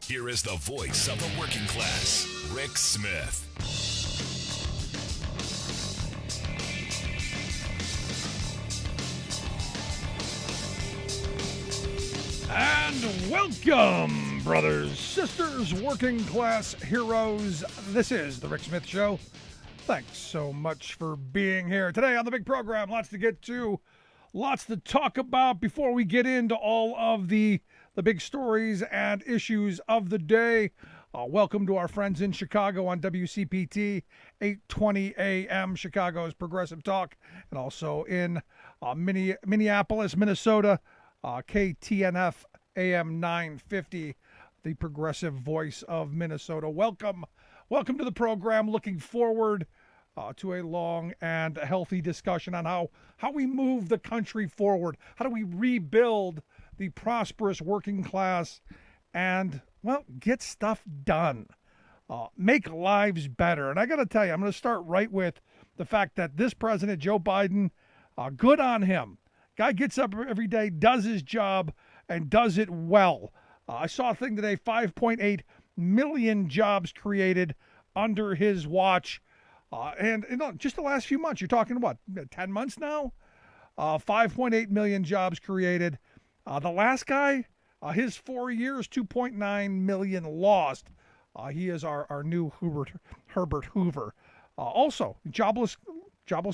Here is the voice of the working class, Rick Smith. And welcome, brothers, sisters, working class heroes. This is the Rick Smith Show. Thanks so much for being here. Today on the big program, lots to get to, lots to talk about before we get into all of the big stories and issues of the day. Welcome to our friends in Chicago on WCPT 820 AM, Chicago's Progressive Talk, and also in Minneapolis, Minnesota, KTNF AM 950, the progressive voice of Minnesota. Welcome to the program. Looking forward to a long and healthy discussion on how we move the country forward. How do we rebuild the prosperous working class and, well, get stuff done. Make lives better. And I got to tell you, I'm going to start right with the fact that this president, Joe Biden, good on him. Guy gets up every day, does his job, and does it well. I saw a thing today, 5.8 million jobs created under his watch. And just the last few months, you're talking, what, 10 months now? 5.8 million jobs created. The last guy, his 4 years, 2.9 million lost. He is our new Herbert Hoover. Also, jobless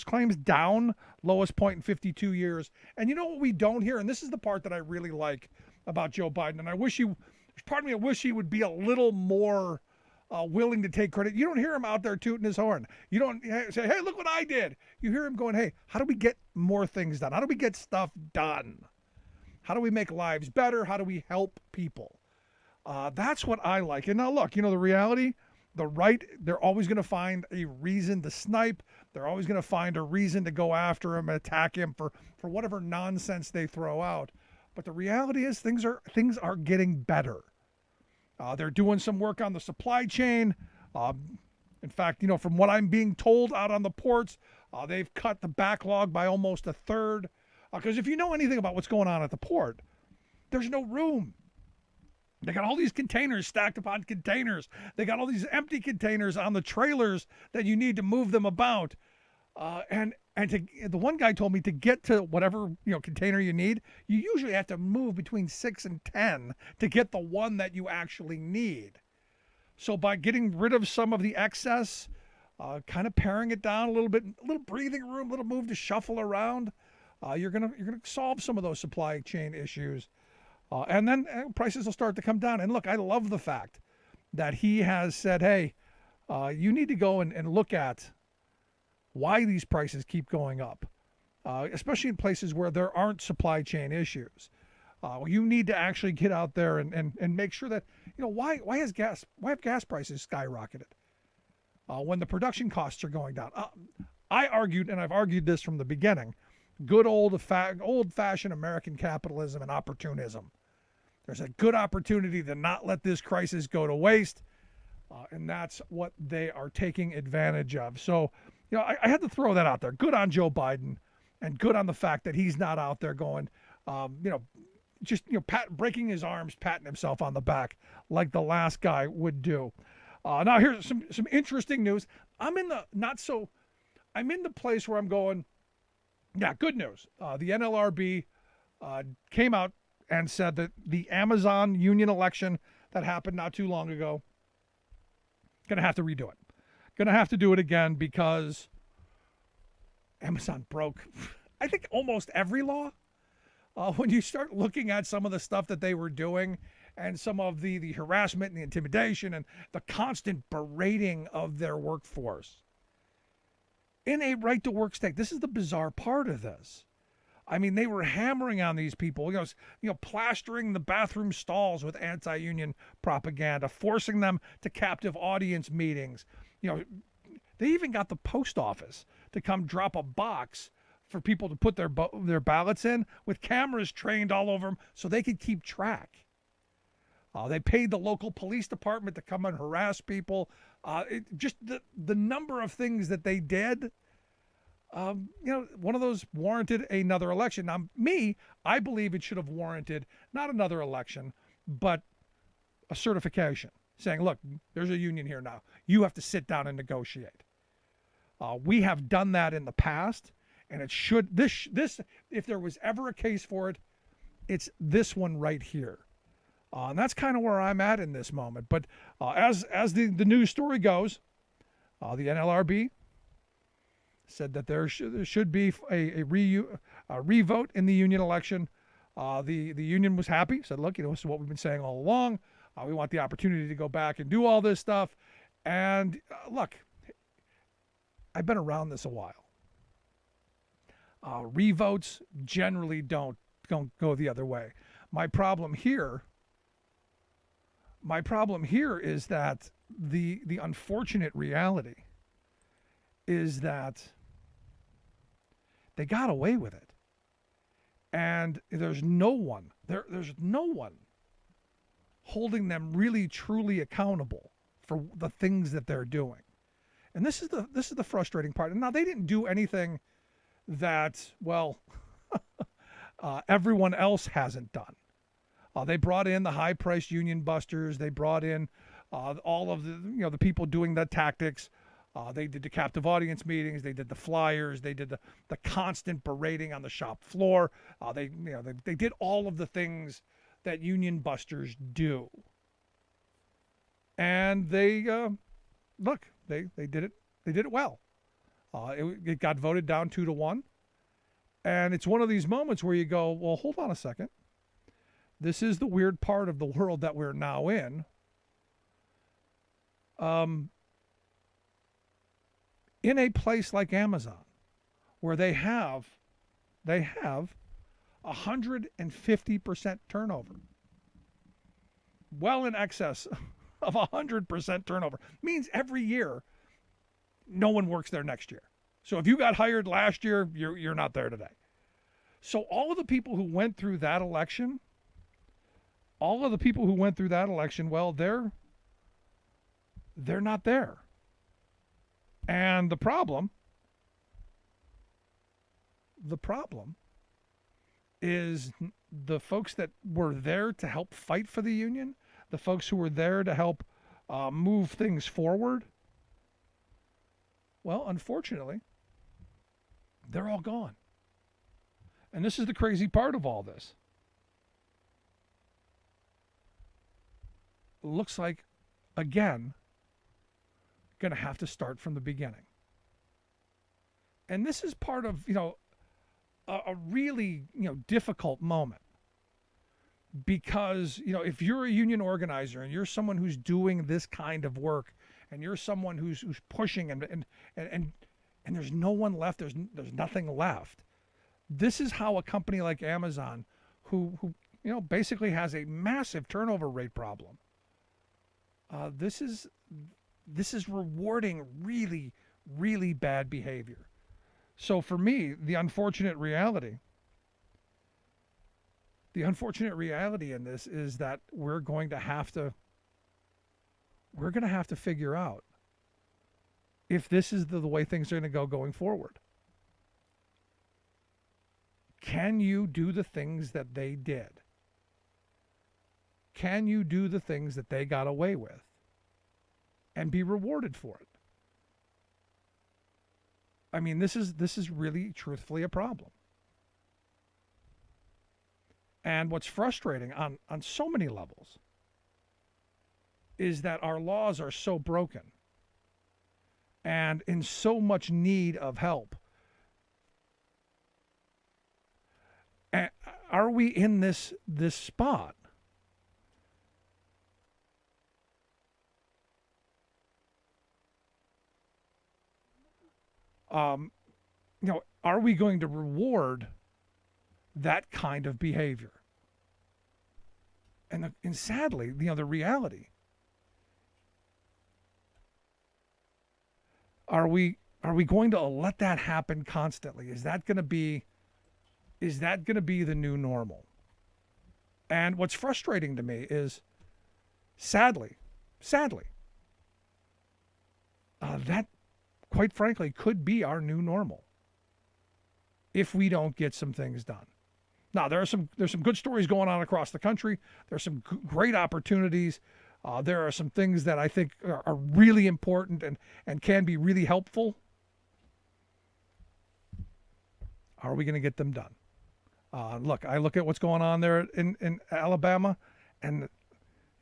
claims down, lowest point in 52 years. And you know what we don't hear? And this is the part that I really like about Joe Biden. And I wish he would be a little more willing to take credit. You don't hear him out there tooting his horn. You don't say, hey, look what I did. You hear him going, hey, how do we get more things done? How do we get stuff done? How do we make lives better? How do we help people? That's what I like. And now look, the reality, the right, they're always going to find a reason to snipe. They're always going to find a reason to go after him and attack him for whatever nonsense they throw out. But the reality is things are getting better. They're doing some work on the supply chain. In fact, from what I'm being told out on the ports, they've cut the backlog by almost a third. Because if you know anything about what's going on at the port, there's no room. They got all these containers stacked upon containers. They got all these empty containers on the trailers that you need to move them about. And the one guy told me to get to whatever container you need, you usually have to move between 6 and 10 to get the one that you actually need. So by getting rid of some of the excess, kind of paring it down a little bit, a little breathing room, a little move to shuffle around, you're gonna solve some of those supply chain issues, and then prices will start to come down. And look, I love the fact that he has said, hey, you need to go and look at why these prices keep going up, especially in places where there aren't supply chain issues. You need to actually get out there and make sure that, why have gas prices skyrocketed when the production costs are going down? I argued, and I've argued this from the beginning, good old-fashioned American capitalism and opportunism. There's a good opportunity to not let this crisis go to waste, and that's what they are taking advantage of. So, I had to throw that out there. Good on Joe Biden, and good on the fact that he's not out there going, breaking his arms, patting himself on the back like the last guy would do. Now, here's some interesting news. I'm in the place where I'm going, yeah, good news. The NLRB came out and said that the Amazon union election that happened not too long ago, going to have to redo it. Going to have to do it again because Amazon broke, I think, almost every law. When you start looking at some of the stuff that they were doing and some of the harassment and the intimidation and the constant berating of their workforce. In a right-to-work state, this is the bizarre part of this. I mean, they were hammering on these people, plastering the bathroom stalls with anti-union propaganda, forcing them to captive audience meetings. They even got the post office to come drop a box for people to put their ballots in with cameras trained all over them so they could keep track. They paid the local police department to come and harass people. Just the number of things that they did. One of those warranted another election. Now, I believe it should have warranted not another election, but a certification saying, look, there's a union here now. You have to sit down and negotiate. We have done that in the past, and it should, this, if there was ever a case for it, it's this one right here. And that's kind of where I'm at in this moment. But as the news story goes, the NLRB said that there should be a revote in the union election. The union was happy, said, look, this is what we've been saying all along. We want the opportunity to go back and do all this stuff. And look, I've been around this a while. Revotes generally don't go the other way. My problem here is that the unfortunate reality is that they got away with it. And there's no one holding them really truly accountable for the things that they're doing. And this is the frustrating part. And now they didn't do anything that, well, everyone else hasn't done. They brought in the high-priced union busters. They brought in all of the people doing the tactics. They did the captive audience meetings. They did the flyers. They did the constant berating on the shop floor. They did all of the things that union busters do. And they did it. They did it well. It got voted down 2-1. And it's one of these moments where you go, well, hold on a second. This is the weird part of the world that we're now in. In a place like Amazon, where they have 150% turnover, well in excess of 100% turnover, means every year no one works there next year. So if you got hired last year, you're not there today. So all of the people who went through that election, well, they're not there. And the problem is the folks that were there to help fight for the union, the folks who were there to help move things forward, well, unfortunately, they're all gone. And this is the crazy part of all this. Looks like, again, going to have to start from the beginning. And this is part of, a really, difficult moment. Because, if you're a union organizer and you're someone who's doing this kind of work and you're someone who's pushing and there's no one left, there's nothing left. This is how a company like Amazon, who basically has a massive turnover rate problem, this is rewarding really, really bad behavior. So for me, the unfortunate reality in this is that we're going to have to figure out if this is the way things are going to go going forward. Can you do the things that they did? Can you do the things that they got away with and be rewarded for it? I mean, this is really, truthfully, a problem. And what's frustrating on so many levels is that our laws are so broken and in so much need of help. And are we in this spot? Are we going to reward that kind of behavior? And sadly, the reality, are we going to let that happen constantly? Is that going to be the new normal? And what's frustrating to me is, sadly, that, quite frankly, could be our new normal if we don't get some things done. Now, there's some good stories going on across the country. There's some great opportunities. There are some things that I think are really important and can be really helpful. Are we going to get them done? Look, I look at what's going on there in Alabama, and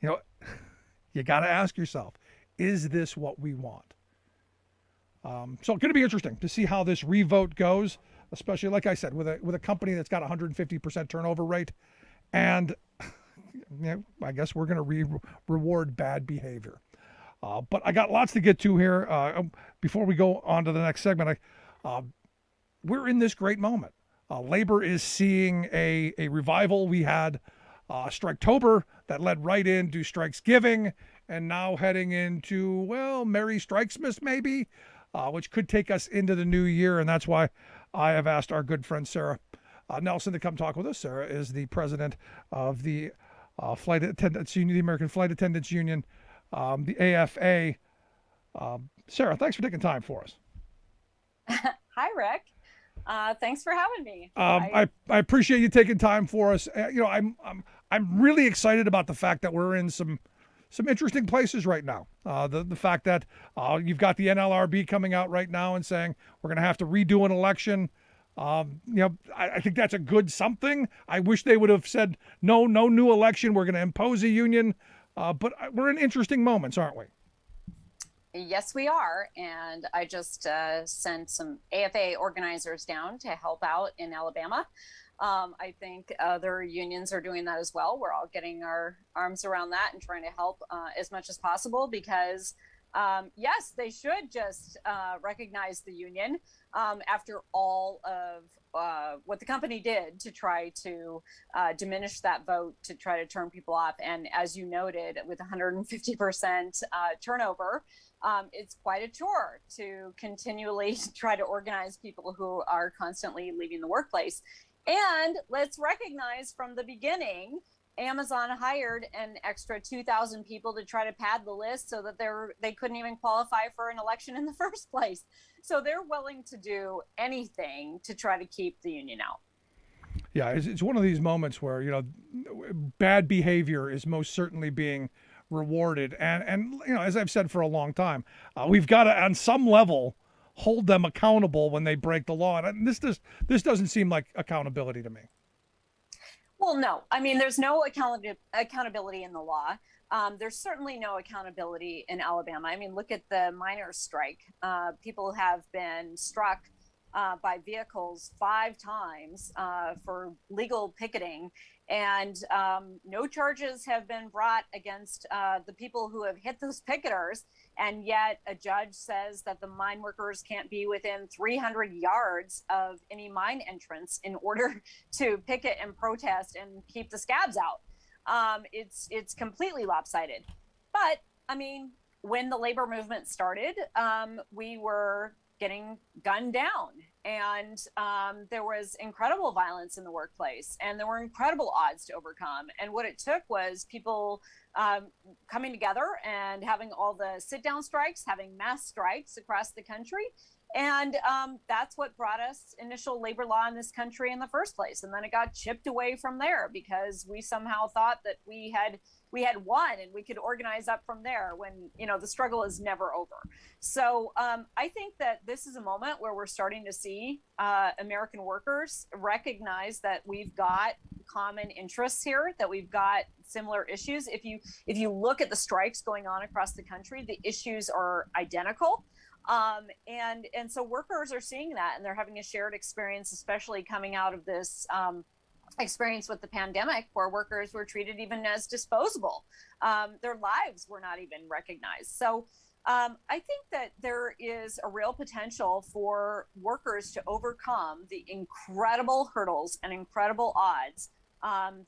you got to ask yourself, is this what we want? So it's going to be interesting to see how this revote goes, especially, like I said, with a company that's got 150% turnover rate, and I guess we're going to reward bad behavior. But I got lots to get to here. Before we go on to the next segment, we're in this great moment. Labor is seeing a revival. We had Striketober that led right into Strikesgiving, and now heading into, Merry Strikesmas maybe, which could take us into the new year. And that's why I have asked our good friend Sara Nelson to come talk with us. Sara is the president of the Flight Attendants Union, the American Flight Attendants Union, the AFA. Sara, thanks for taking time for us. Hi, Rick. Thanks for having me. I appreciate you taking time for us. I'm really excited about the fact that we're in some interesting places right now. The fact that you've got the NLRB coming out right now and saying we're going to have to redo an election. I think that's a good something. I wish they would have said no new election. We're going to impose a union. But we're in interesting moments, aren't we? Yes, we are. And I just sent some AFA organizers down to help out in Alabama. I think other unions are doing that as well. We're all getting our arms around that and trying to help as much as possible because, yes, they should just recognize the union after all of what the company did to try to diminish that vote, to try to turn people off. And as you noted, with 150% turnover, it's quite a chore to continually try to organize people who are constantly leaving the workplace. And let's recognize from the beginning, Amazon hired an extra 2,000 people to try to pad the list so that they couldn't even qualify for an election in the first place. So they're willing to do anything to try to keep the union out. Yeah, it's one of these moments where, bad behavior is most certainly being rewarded. And as I've said for a long time, we've got to, on some level, hold them accountable when they break the law. And this doesn't seem like accountability to me. Well, no. I mean, there's no accountability in the law. There's certainly no accountability in Alabama. I mean, look at the miners' strike. People have been struck by vehicles 5 times for legal picketing, and no charges have been brought against the people who have hit those picketers. And yet a judge says that the mine workers can't be within 300 yards of any mine entrance in order to picket and protest and keep the scabs out. It's completely lopsided. But I mean, when the labor movement started, we were getting gunned down, and there was incredible violence in the workplace, and there were incredible odds to overcome. And what it took was people coming together and having all the sit-down strikes, having mass strikes across the country. And that's what brought us initial labor law in this country in the first place. And then it got chipped away from there because we somehow thought that we had won and we could organize up from there when, the struggle is never over. So I think that this is a moment where we're starting to see American workers recognize that we've got common interests here, that we've got similar issues. If you look at the strikes going on across the country, the issues are identical. And so workers are seeing that, and they're having a shared experience, especially coming out of this experience with the pandemic, where workers were treated even as disposable. Their lives were not even recognized. So I think that there is a real potential for workers to overcome the incredible hurdles and incredible odds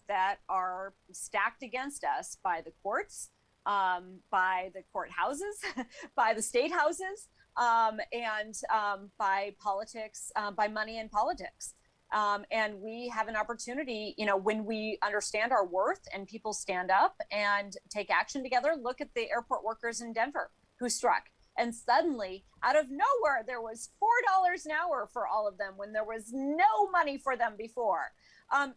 that are stacked against us by the courts, by the courthouses, by the state houses, and by politics, by money in politics. And we have an opportunity, when we understand our worth and people stand up and take action together. Look at the airport workers in Denver who struck. And suddenly, out of nowhere, there was $4 an hour for all of them when there was no money for them before.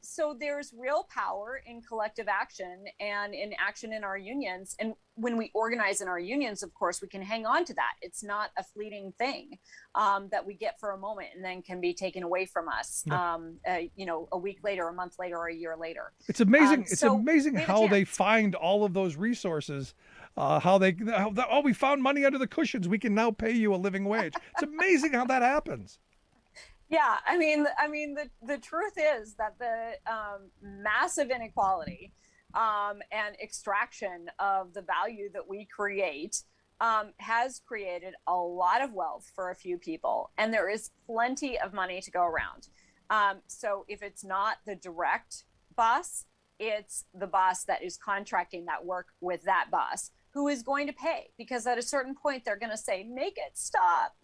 So there's real power in collective action and in action in our unions. And when we organize in our unions, of course, we can hang on to that. It's not a fleeting thing that we get for a moment and then can be taken away from us, a week later, a month later, or a year later. It's amazing. It's amazing how they find all of those resources. We found money under the cushions. We can now pay you a living wage. It's amazing how that happens. Yeah, I mean, the truth is that the massive inequality and extraction of the value that we create has created a lot of wealth for a few people, and there is plenty of money to go around. So if it's not the direct boss, it's the boss that is contracting that work with that boss who is going to pay, because at a certain point they're going to say, make it stop.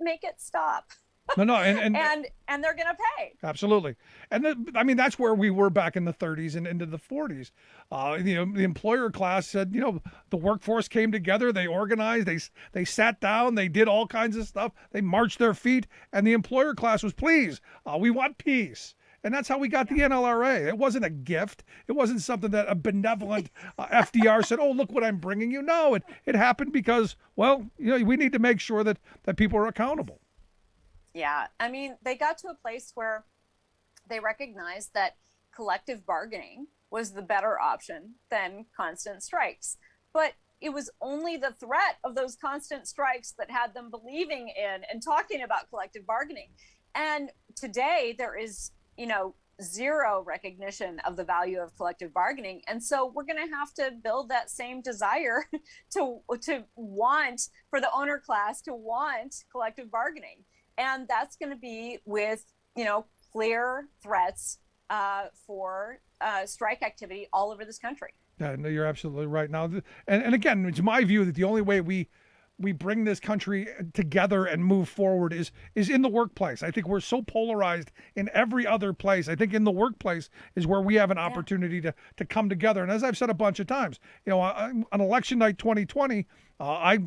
No, and they're going to pay. Absolutely. And that's where we were back in the 30s and into the 40s. The employer class said, the workforce came together, they organized, they sat down, they did all kinds of stuff, they marched their feet, and the employer class was, please, we want peace. And that's how we got the NLRA. It wasn't a gift. It wasn't something that a benevolent FDR said, oh, look what I'm bringing you. No, it happened because, we need to make sure that people are accountable. Yeah, I mean, they got to a place where they recognized that collective bargaining was the better option than constant strikes. But it was only the threat of those constant strikes that had them believing in and talking about collective bargaining. And today there is, zero recognition of the value of collective bargaining. And so we're going to have to build that same desire to want, for the owner class to want collective bargaining. And that's going to be with, clear threats for strike activity all over this country. Yeah, no, you're absolutely right. Now, and again, it's my view that the only way we bring this country together and move forward is in the workplace. I think we're so polarized in every other place. I think in the workplace is where we have an opportunity to come together. And as I've said a bunch of times, on election night 2020, I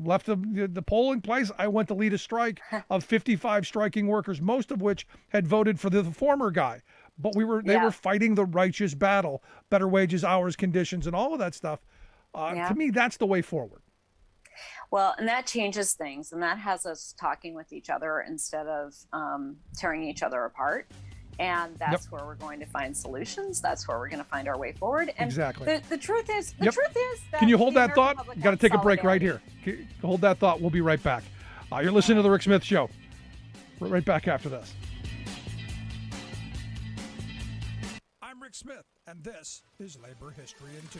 left the polling place. I went to lead a strike of 55 striking workers, most of which had voted for the former guy. But they were fighting the righteous battle, better wages, hours, conditions, and all of that stuff. To me, that's the way forward. Well, and that changes things, and that has us talking with each other instead of tearing each other apart. And that's where we're going to find solutions. That's where we're going to find our way forward. And exactly. The truth is that Can you hold that thought? You got to take a break right here. Hold that thought. We'll be right back. You're listening to The Rick Smith Show. We're right back after this. I'm Rick Smith, and this is Labor History in 2.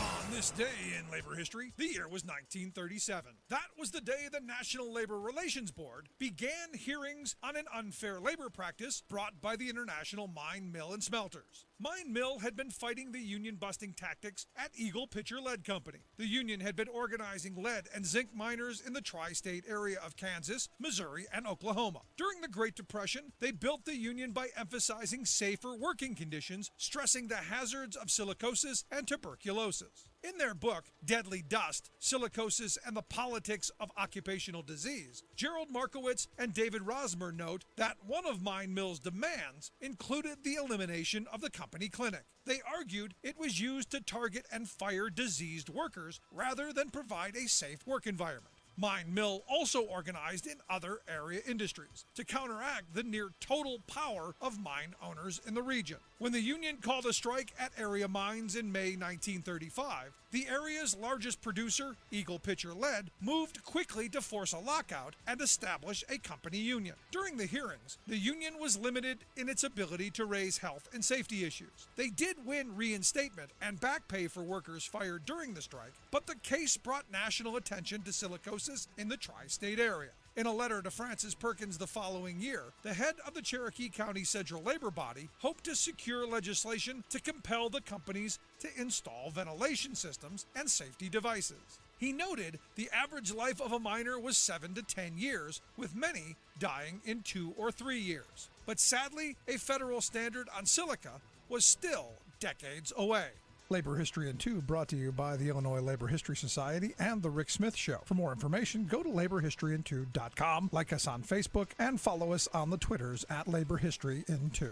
On this day in labor history, the year was 1937. That was the day the National Labor Relations Board began hearings on an unfair labor practice brought by the International Mine, Mill, and Smelters. Mine Mill had been fighting the union-busting tactics at Eagle Pitcher Lead Company. The union had been organizing lead and zinc miners in the tri-state area of Kansas, Missouri, and Oklahoma. During the Great Depression, they built the union by emphasizing safer working conditions, stressing the hazards of silicosis and tuberculosis. In their book, Deadly Dust, Silicosis and the Politics of Occupational Disease, Gerald Markowitz and David Rosmer note that one of Mine Mill's demands included the elimination of the company clinic. They argued it was used to target and fire diseased workers rather than provide a safe work environment. Mine Mill also organized in other area industries to counteract the near total power of mine owners in the region. When the union called a strike at area mines in May 1935, the area's largest producer, Eagle Pitcher Lead, moved quickly to force a lockout and establish a company union. During the hearings, the union was limited in its ability to raise health and safety issues. They did win reinstatement and back pay for workers fired during the strike, but the case brought national attention to silicosis in the tri-state area. In a letter to Francis Perkins the following year, the head of the Cherokee County Central Labor Body hoped to secure legislation to compel the companies to install ventilation systems and safety devices. He noted the average life of a miner was 7 to 10 years, with many dying in 2 or 3 years. But sadly, a federal standard on silica was still decades away. Labor History in 2 brought to you by the Illinois Labor History Society and The Rick Smith Show. For more information, go to laborhistoryin2.com, like us on Facebook, and follow us on the Twitters at Labor History in 2.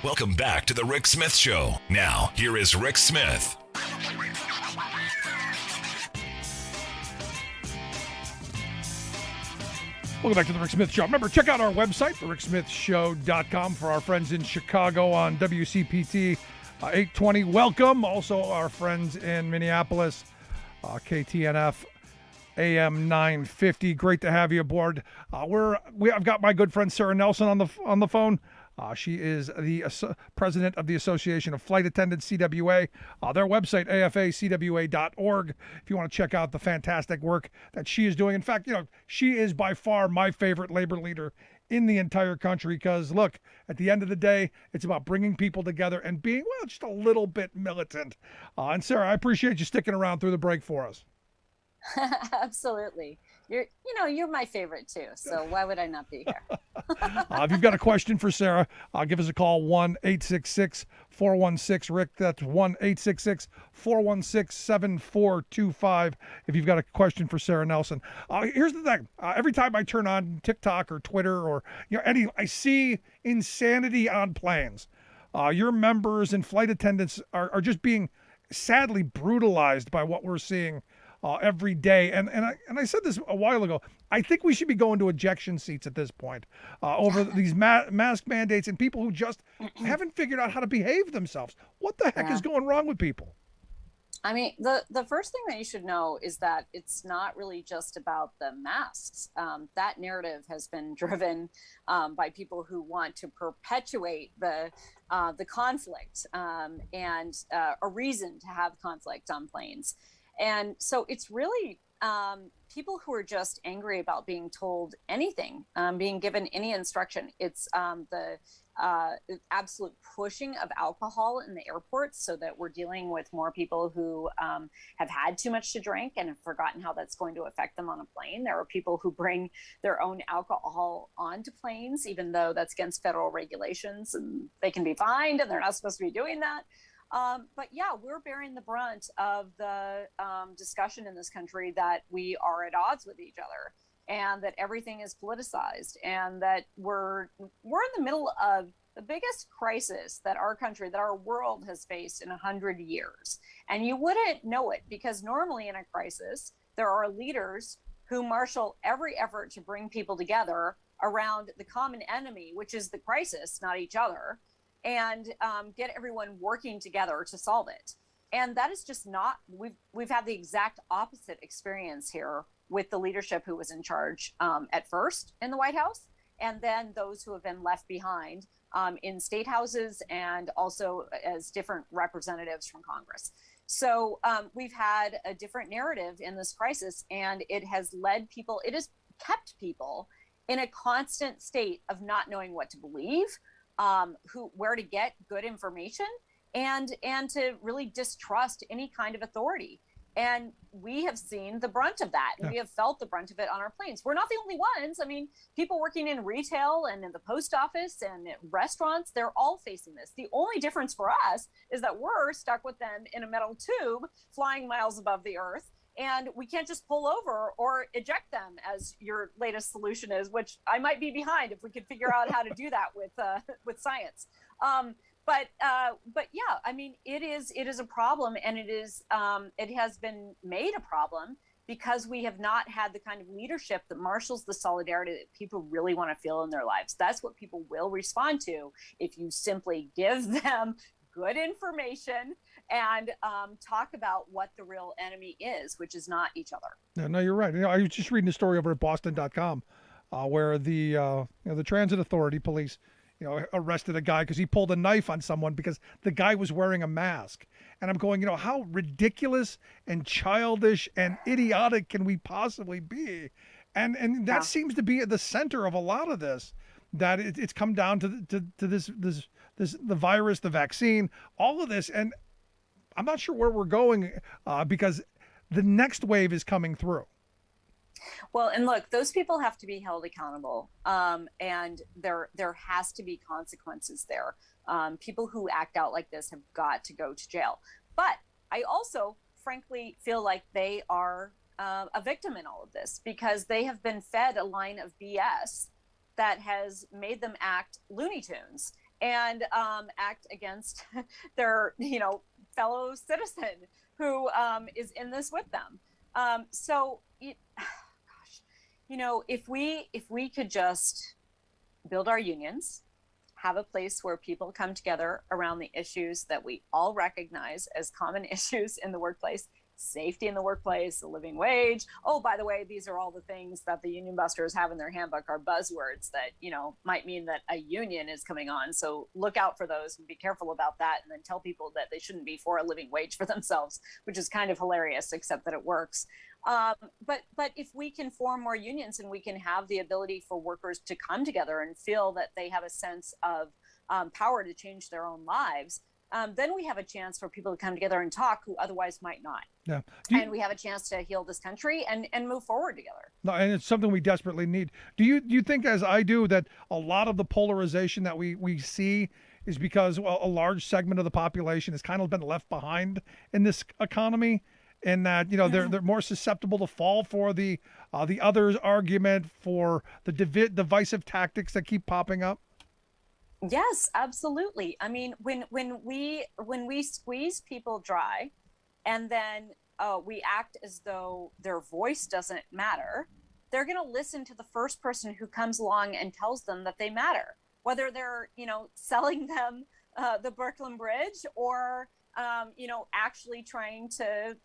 Welcome back to the Rick Smith Show. Now, here is Rick Smith. Welcome back to the Rick Smith Show. Remember, check out our website, thericksmithshow.com, for our friends in Chicago on WCPT 820. Welcome. Also, our friends in Minneapolis, KTNF AM 950. Great to have you aboard. I've got my good friend Sara Nelson on the phone. She is the president of the Association of Flight Attendants, CWA. Their website, AFA-CWA.org, if you want to check out the fantastic work that she is doing. In fact, she is by far my favorite labor leader in the entire country because, look, at the end of the day, it's about bringing people together and being, well, just a little bit militant. And Sara, I appreciate you sticking around through the break for us. Absolutely. You're my favorite too. So why would I not be here? If you've got a question for Sara, give us a call, 1-866-416-RICK. That's 1-866-416-7425 if you've got a question for Sara Nelson. Here's the thing. Every time I turn on TikTok or Twitter or I see insanity on planes. Your members and flight attendants are just being sadly brutalized by what we're seeing every day. And I said this a while ago. I think we should be going to ejection seats at this point over these mask mandates and people who just haven't figured out how to behave themselves. What the heck is going wrong with people? I mean, the first thing that you should know is that it's not really just about the masks. That narrative has been driven by people who want to perpetuate the conflict and a reason to have conflict on planes. And so it's really people who are just angry about being told anything, being given any instruction. It's the absolute pushing of alcohol in the airports so that we're dealing with more people who have had too much to drink and have forgotten how that's going to affect them on a plane. There are people who bring their own alcohol onto planes, even though that's against federal regulations and they can be fined and they're not supposed to be doing that. But yeah, we're bearing the brunt of the discussion in this country that we are at odds with each other and that everything is politicized and that we're in the middle of the biggest crisis that our country, that our world has faced in 100 years. And you wouldn't know it because normally in a crisis, there are leaders who marshal every effort to bring people together around the common enemy, which is the crisis, not each other, and get everyone working together to solve it. And that is just not, we've had the exact opposite experience here with the leadership who was in charge at first in the White House, and then those who have been left behind in state houses and also as different representatives from Congress. So we've had a different narrative in this crisis, and it has kept people in a constant state of not knowing what to believe, where to get good information, and to really distrust any kind of authority. And we have seen the brunt of that, and we have felt the brunt of it on our planes. We're not the only ones. I mean, people working in retail and in the post office and at restaurants, they're all facing this. The only difference for us is that we're stuck with them in a metal tube flying miles above the earth, and we can't just pull over or eject them, as your latest solution is, which I might be behind if we could figure out how to do that with science. But yeah, I mean, it is a problem, and it has been made a problem because we have not had the kind of leadership that marshals the solidarity that people really want to feel in their lives. That's what people will respond to if you simply give them good information and talk about what the real enemy is, which is not each other. Yeah, no, you're right. I was just reading a story over at Boston.com where the Transit Authority police arrested a guy because he pulled a knife on someone because the guy was wearing a mask. And I'm going, how ridiculous and childish and idiotic can we possibly be? And that seems to be at the center of a lot of this, that it's come down to this the virus, the vaccine, all of this. And I'm not sure where we're going because the next wave is coming through. Well, and look, those people have to be held accountable, and there has to be consequences there. People who act out like this have got to go to jail. But I also, frankly, feel like they are a victim in all of this because they have been fed a line of BS that has made them act Looney Tunes. and act against their, fellow citizen who is in this with them. Gosh, if we could just build our unions, have a place where people come together around the issues that we all recognize as common issues in the workplace: safety in the workplace, the living wage. Oh, by the way, these are all the things that the union busters have in their handbook are buzzwords that, might mean that a union is coming on. So look out for those and be careful about that. And then tell people that they shouldn't be for a living wage for themselves, which is kind of hilarious, except that it works. But if we can form more unions and we can have the ability for workers to come together and feel that they have a sense of power to change their own lives, then we have a chance for people to come together and talk who otherwise might not. Yeah. And we have a chance to heal this country and move forward together. No, and it's something we desperately need. Do you think, as I do, that a lot of the polarization that we see is because a large segment of the population has kind of been left behind in this economy? And that they're more susceptible to fall for the others' argument, for the divisive tactics that keep popping up. Yes, absolutely. I mean, when we squeeze people dry, and then we act as though their voice doesn't matter, they're going to listen to the first person who comes along and tells them that they matter, whether they're selling them the Brooklyn Bridge or actually trying to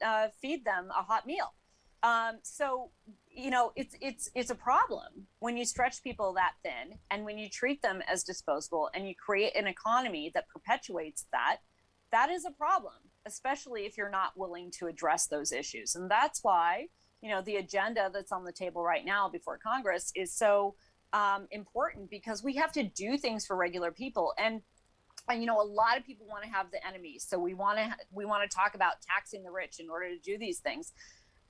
feed them a hot meal. So it's a problem when you stretch people that thin and when you treat them as disposable and you create an economy that perpetuates that. That is a problem, especially if you're not willing to address those issues. And that's why, the agenda that's on the table right now before Congress is so important, because we have to do things for regular people. And a lot of people want to have the enemies. So we want to talk about taxing the rich in order to do these things.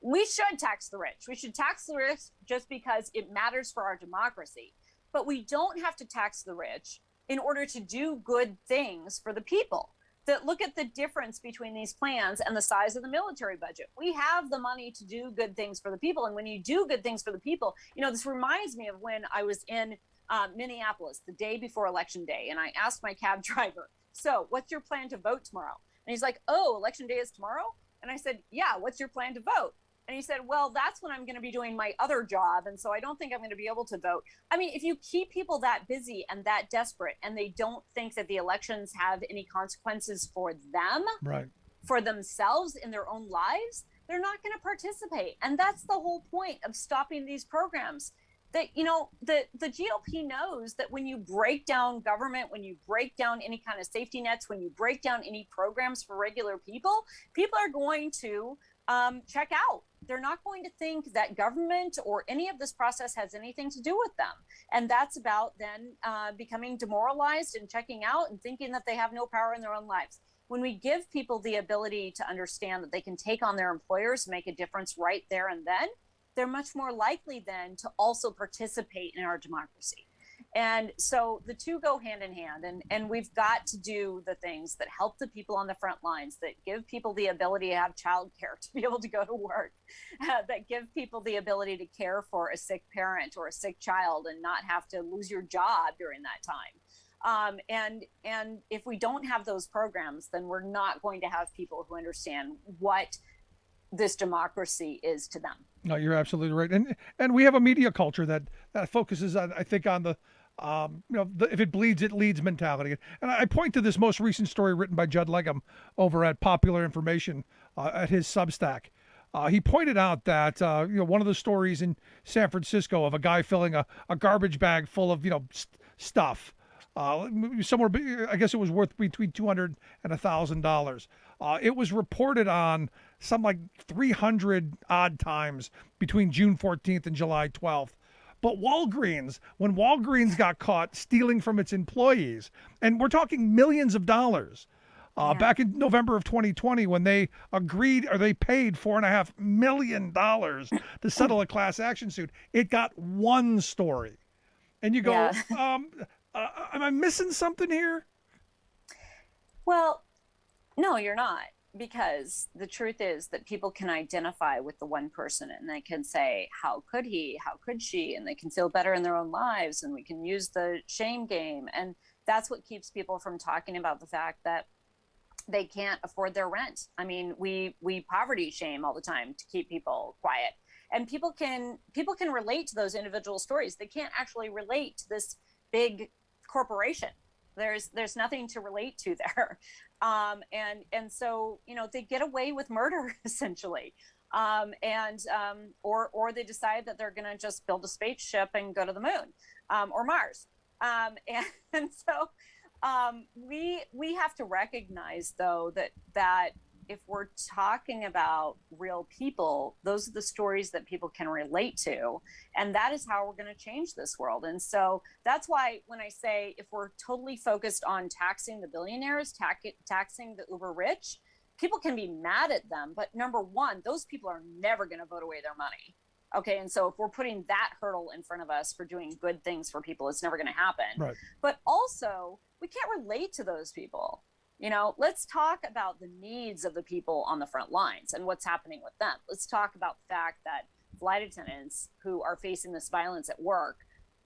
We should tax the rich. We should tax the rich just because it matters for our democracy. But we don't have to tax the rich in order to do good things for the people. Look at the difference between these plans and the size of the military budget. We have the money to do good things for the people. And when you do good things for the people, this reminds me of when I was in Minneapolis the day before Election Day. And I asked my cab driver, so what's your plan to vote tomorrow? And he's like, oh, Election Day is tomorrow? And I said, yeah, what's your plan to vote? And he said, well, that's when I'm going to be doing my other job. And so I don't think I'm going to be able to vote. I mean, if you keep people that busy and that desperate and they don't think that the elections have any consequences for them, right, for themselves in their own lives, they're not going to participate. And that's the whole point of stopping these programs. That, the GOP knows that when you break down government, when you break down any kind of safety nets, when you break down any programs for regular people, people are going to check out. They're not going to think that government or any of this process has anything to do with them. And that's about then becoming demoralized and checking out and thinking that they have no power in their own lives. When we give people the ability to understand that they can take on their employers, make a difference right there and then, they're much more likely then to also participate in our democracy. And so the two go hand in hand, and we've got to do the things that help the people on the front lines, that give people the ability to have childcare, to be able to go to work, that give people the ability to care for a sick parent or a sick child and not have to lose your job during that time. And if we don't have those programs, then we're not going to have people who understand what this democracy is to them. No, you're absolutely right. And we have a media culture that focuses on, I think, on the if it bleeds, it leads mentality. And I point to this most recent story written by Judd Legum over at Popular Information at his Substack. He pointed out that one of the stories in San Francisco of a guy filling a garbage bag full of stuff. Somewhere, I guess it was worth between $200 and $1,000. It was reported on some like 300 odd times between June 14th and July 12th. But when Walgreens got caught stealing from its employees, and we're talking millions of dollars, back in November of 2020, when they paid $4.5 million to settle a class action suit, it got one story. And you go, am I missing something here? Well, no, you're not, because the truth is that people can identify with the one person and they can say, how could he, how could she? And they can feel better in their own lives, and we can use the shame game. And That's what keeps people from talking about the fact that they can't afford their rent. I mean, we poverty shame all the time to keep people quiet. And people can relate to those individual stories. They can't actually relate to this big corporation. There's nothing to relate to there. And so, they get away with murder essentially. Or they decide that they're going to just build a spaceship and go to the moon, or Mars. And so we have to recognize, though, that if we're talking about real people, those are the stories that people can relate to, and that is how we're going to change this world. And so that's why when I say if we're totally focused on taxing the billionaires, taxing the uber rich, people can be mad at them, but number one, those people are never going to vote away their money. Okay, and so if we're putting that hurdle in front of us for doing good things for people, it's never going to happen. Right. But also, we can't relate to those people. Let's talk about the needs of the people on the front lines and what's happening with them. Let's talk about the fact that flight attendants who are facing this violence at work,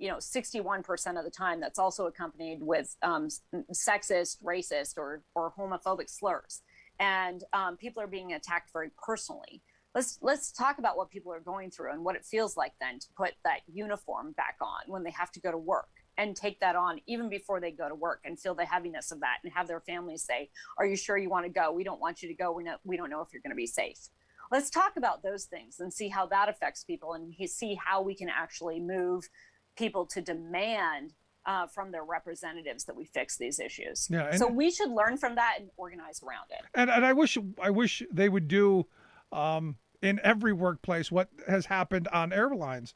61% of the time, that's also accompanied with sexist, racist, or homophobic slurs. And people are being attacked very personally. Let's talk about what people are going through and what it feels like then to put that uniform back on when they have to go to work, and take that on even before they go to work and feel the heaviness of that, and have their families say, are you sure you want to go? We don't want you to go. We don't know if you're going to be safe. Let's talk about those things and see how that affects people, and see how we can actually move people to demand from their representatives that we fix these issues. Yeah, so we should learn from that and organize around it. And I wish they would do in every workplace what has happened on airlines.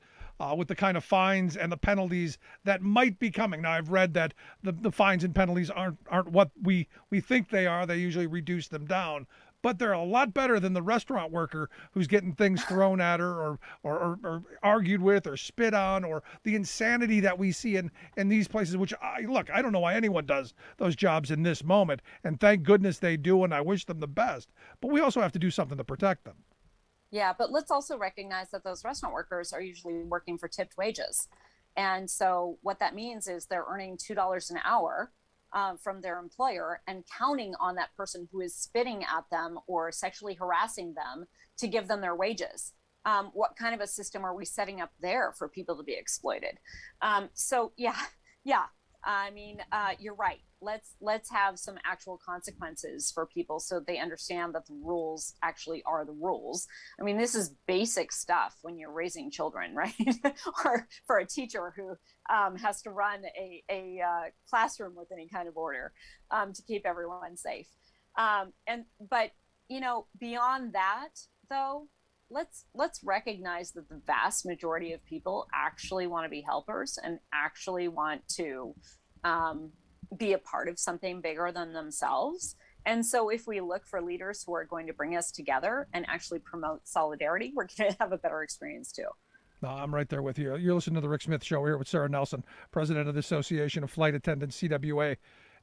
With the kind of fines and the penalties that might be coming. Now, I've read that the fines and penalties aren't what we think they are. They usually reduce them down. But they're a lot better than the restaurant worker who's getting things thrown at her or argued with or spit on, or the insanity that we see in these places, which, I don't know why anyone does those jobs in this moment. And thank goodness they do, and I wish them the best. But we also have to do something to protect them. Yeah, but let's also recognize that those restaurant workers are usually working for tipped wages. And so what that means is they're earning $2 an hour from their employer, and counting on that person who is spitting at them or sexually harassing them to give them their wages. What kind of a system are we setting up there for people to be exploited? So yeah. I mean, you're right. Let's have some actual consequences for people so they understand that the rules actually are the rules. I mean, this is basic stuff when you're raising children, right? Or for a teacher who has to run a classroom with any kind of order to keep everyone safe. But beyond that, though, let's recognize that the vast majority of people actually want to be helpers and actually want to be a part of something bigger than themselves. And so if we look for leaders who are going to bring us together and actually promote solidarity, we're going to have a better experience too. No, I'm right there with you. You're listening to the Rick Smith Show here with Sara Nelson, president of the Association of Flight Attendants, CWA,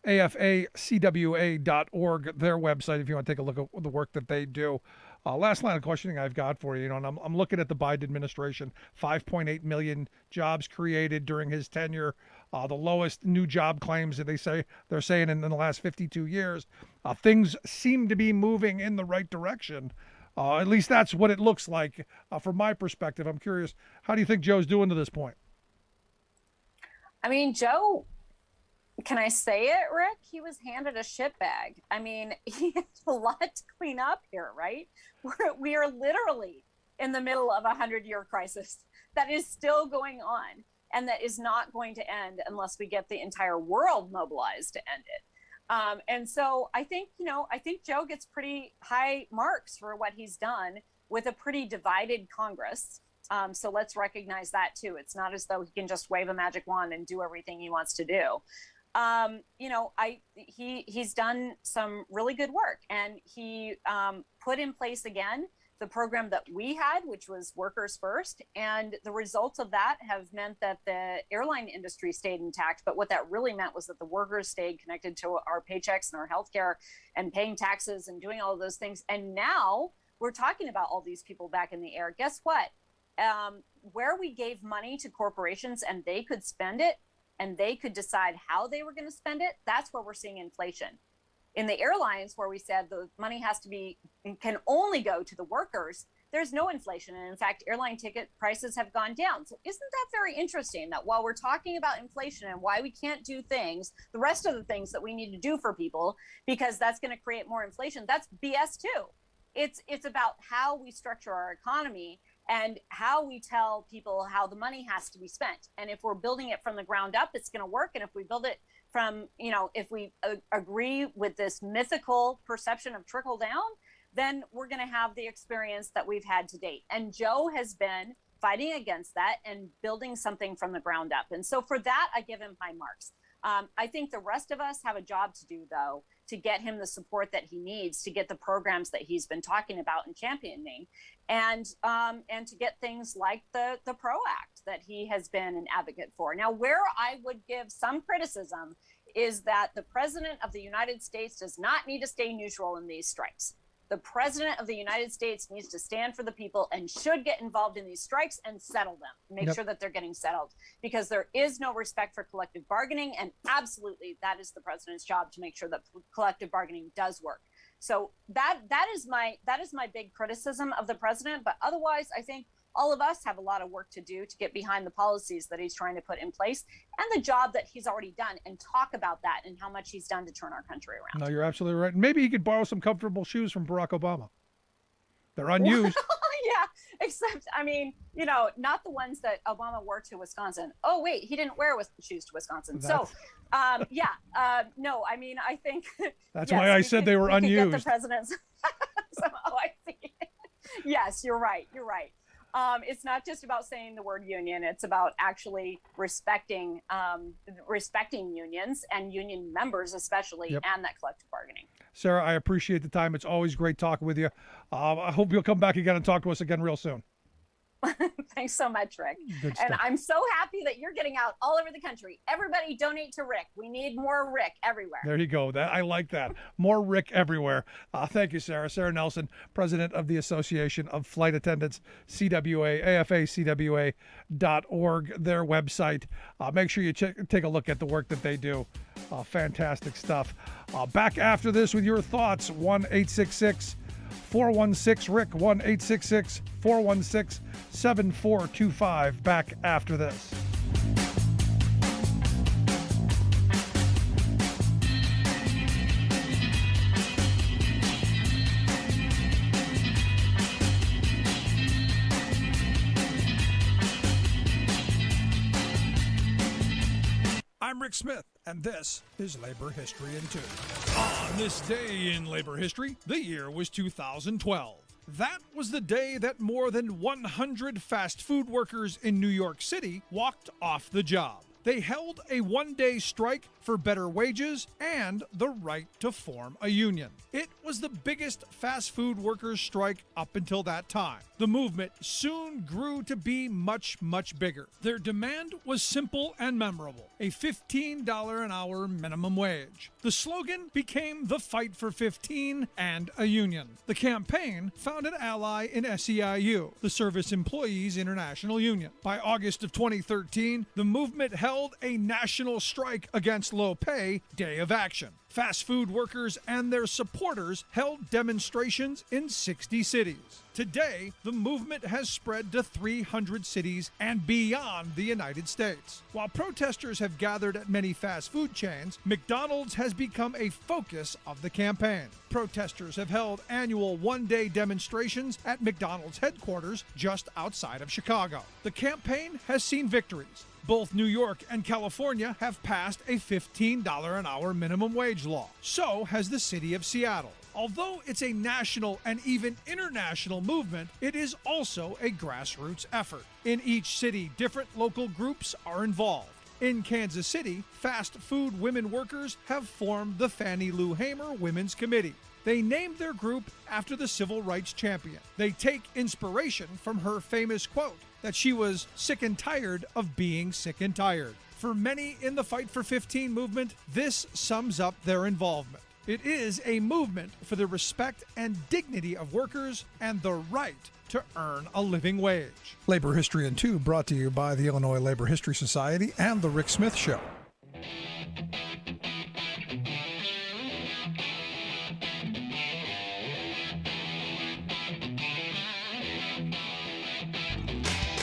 AFA-CWA.org, their website, if you want to take a look at the work that they do. Last line of questioning I've got for you, and I'm looking at the Biden administration, 5.8 million jobs created during his tenure, the lowest new job claims that they're saying in the last 52 years. Things seem to be moving in the right direction. At least that's what it looks like from my perspective. I'm curious, how do you think Joe's doing to this point? I mean, Joe, can I say it, Rick? He was handed a shit bag. I mean, he has a lot to clean up here, right? We are literally in the middle of a 100-year crisis that is still going on, and that is not going to end unless we get the entire world mobilized to end it. And so I think Joe gets pretty high marks for what he's done with a pretty divided Congress. So let's recognize that too. It's not as though he can just wave a magic wand and do everything he wants to do. He's done some really good work, and he put in place again the program that we had, which was Workers First. And the results of that have meant that the airline industry stayed intact. But what that really meant was that the workers stayed connected to our paychecks and our healthcare and paying taxes and doing all of those things. And now we're talking about all these people back in the air. Guess what? Where we gave money to corporations and they could spend it, and they could decide how they were going to spend it, that's where we're seeing inflation. In the airlines, where we said the money can only go to the workers, there's no inflation. And in fact, airline ticket prices have gone down. So isn't that very interesting that while we're talking about inflation and why we can't do things, the rest of the things that we need to do for people, because that's going to create more inflation, that's BS too. It's about how we structure our economy and how we tell people how the money has to be spent. And if we're building it from the ground up, it's going to work. And if we build it from, if we agree with this mythical perception of trickle down, then we're going to have the experience that we've had to date. And Joe has been fighting against that and building something from the ground up. And so for that, I give him high marks. I think the rest of us have a job to do, though, to get him the support that he needs to get the programs that he's been talking about and championing, and to get things like the PRO Act that he has been an advocate for. Now, where I would give some criticism is that the President of the United States does not need to stay neutral in these strikes. The President of the United States needs to stand for the people and should get involved in these strikes and settle them, make sure that they're getting settled, because there is no respect for collective bargaining. And absolutely, that is the President's job to make sure that collective bargaining does work. So that is my big criticism of the President. But otherwise, I think all of us have a lot of work to do to get behind the policies that he's trying to put in place and the job that he's already done, and talk about that and how much he's done to turn our country around. No, you're absolutely right. Maybe he could borrow some comfortable shoes from Barack Obama. They're unused. Yeah, except, not the ones that Obama wore to Wisconsin. Oh, wait, he didn't wear shoes to Wisconsin. No, I mean, I think. That's why I said they were unused. Get the president's. I see. Yes, you're right. You're right. It's not just about saying the word union. It's about actually respecting unions and union members, especially, and that collective bargaining. Sara, I appreciate the time. It's always great talking with you. I hope you'll come back again and talk to us again real soon. Thanks so much, Rick. And I'm so happy that you're getting out all over the country. Everybody donate to Rick. We need more Rick everywhere. There you go. I like that. More Rick everywhere. Thank you, Sara. Sara Nelson, president of the Association of Flight Attendants, CWA, AFA-CWA.org, their website. Make sure you take a look at the work that they do. Fantastic stuff. Back after this with your thoughts. 1-866-416-RICK, 1-866-416-7425. Back after this. I'm Rick Smith, and this is Labor History in 2. On this day in labor history, the year was 2012. That was the day that more than 100 fast food workers in New York City walked off the job. They held a one-day strike for better wages and the right to form a union. It was the biggest fast food workers' strike up until that time. The movement soon grew to be much, much bigger. Their demand was simple and memorable: a $15 an hour minimum wage. The slogan became the Fight for 15 and a union. The campaign found an ally in SEIU, the Service Employees International Union. By August of 2013, the movement held a national strike against low pay day of action. Fast food workers and their supporters held demonstrations in 60 cities. Today, the movement has spread to 300 cities and beyond the United States. While protesters have gathered at many fast food chains, McDonald's has become a focus of the campaign. Protesters have held annual one-day demonstrations at McDonald's headquarters just outside of Chicago. The campaign has seen victories. Both New York and California have passed a $15 an hour minimum wage law. So has the city of Seattle. Although it's a national and even international movement, it is also a grassroots effort. In each city, different local groups are involved. In Kansas City, fast food women workers have formed the Fannie Lou Hamer Women's Committee. They named their group after the civil rights champion. They take inspiration from her famous quote that she was sick and tired of being sick and tired. For many in the Fight for 15 movement, this sums up their involvement. It is a movement for the respect and dignity of workers and the right to earn a living wage. Labor History in 2 brought to you by the Illinois Labor History Society and The Rick Smith Show.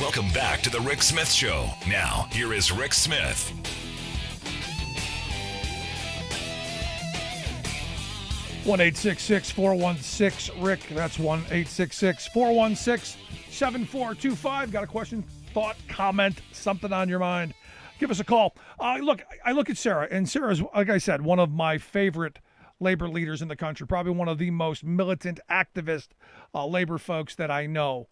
Welcome back to the Rick Smith Show. Now, here is Rick Smith. One 416 Rick. That's 1-866-416-7425. Got a question, thought, comment, something on your mind? Give us a call. I look at Sara, and Sara's, like I said, one of my favorite labor leaders in the country. Probably one of the most militant, activist labor folks that I know.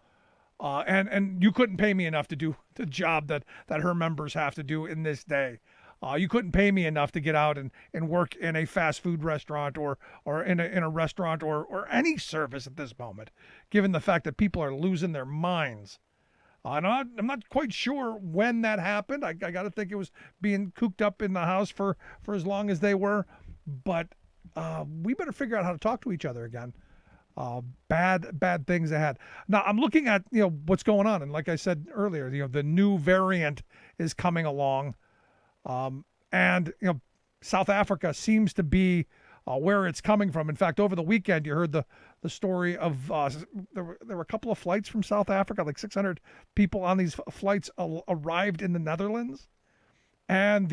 And you couldn't pay me enough to do the job that her members have to do in this day. You couldn't pay me enough to get out and work in a fast food restaurant or in a restaurant or any service at this moment, given the fact that people are losing their minds. I'm not quite sure when that happened. I got to think it was being cooped up in the house for as long as they were. But we better figure out how to talk to each other again. Bad things ahead. Now I'm looking at what's going on, and like I said earlier, the new variant is coming along, and South Africa seems to be where it's coming from. In fact, over the weekend you heard the story of there were a couple of flights from South Africa, like 600 people on these flights arrived in the Netherlands. And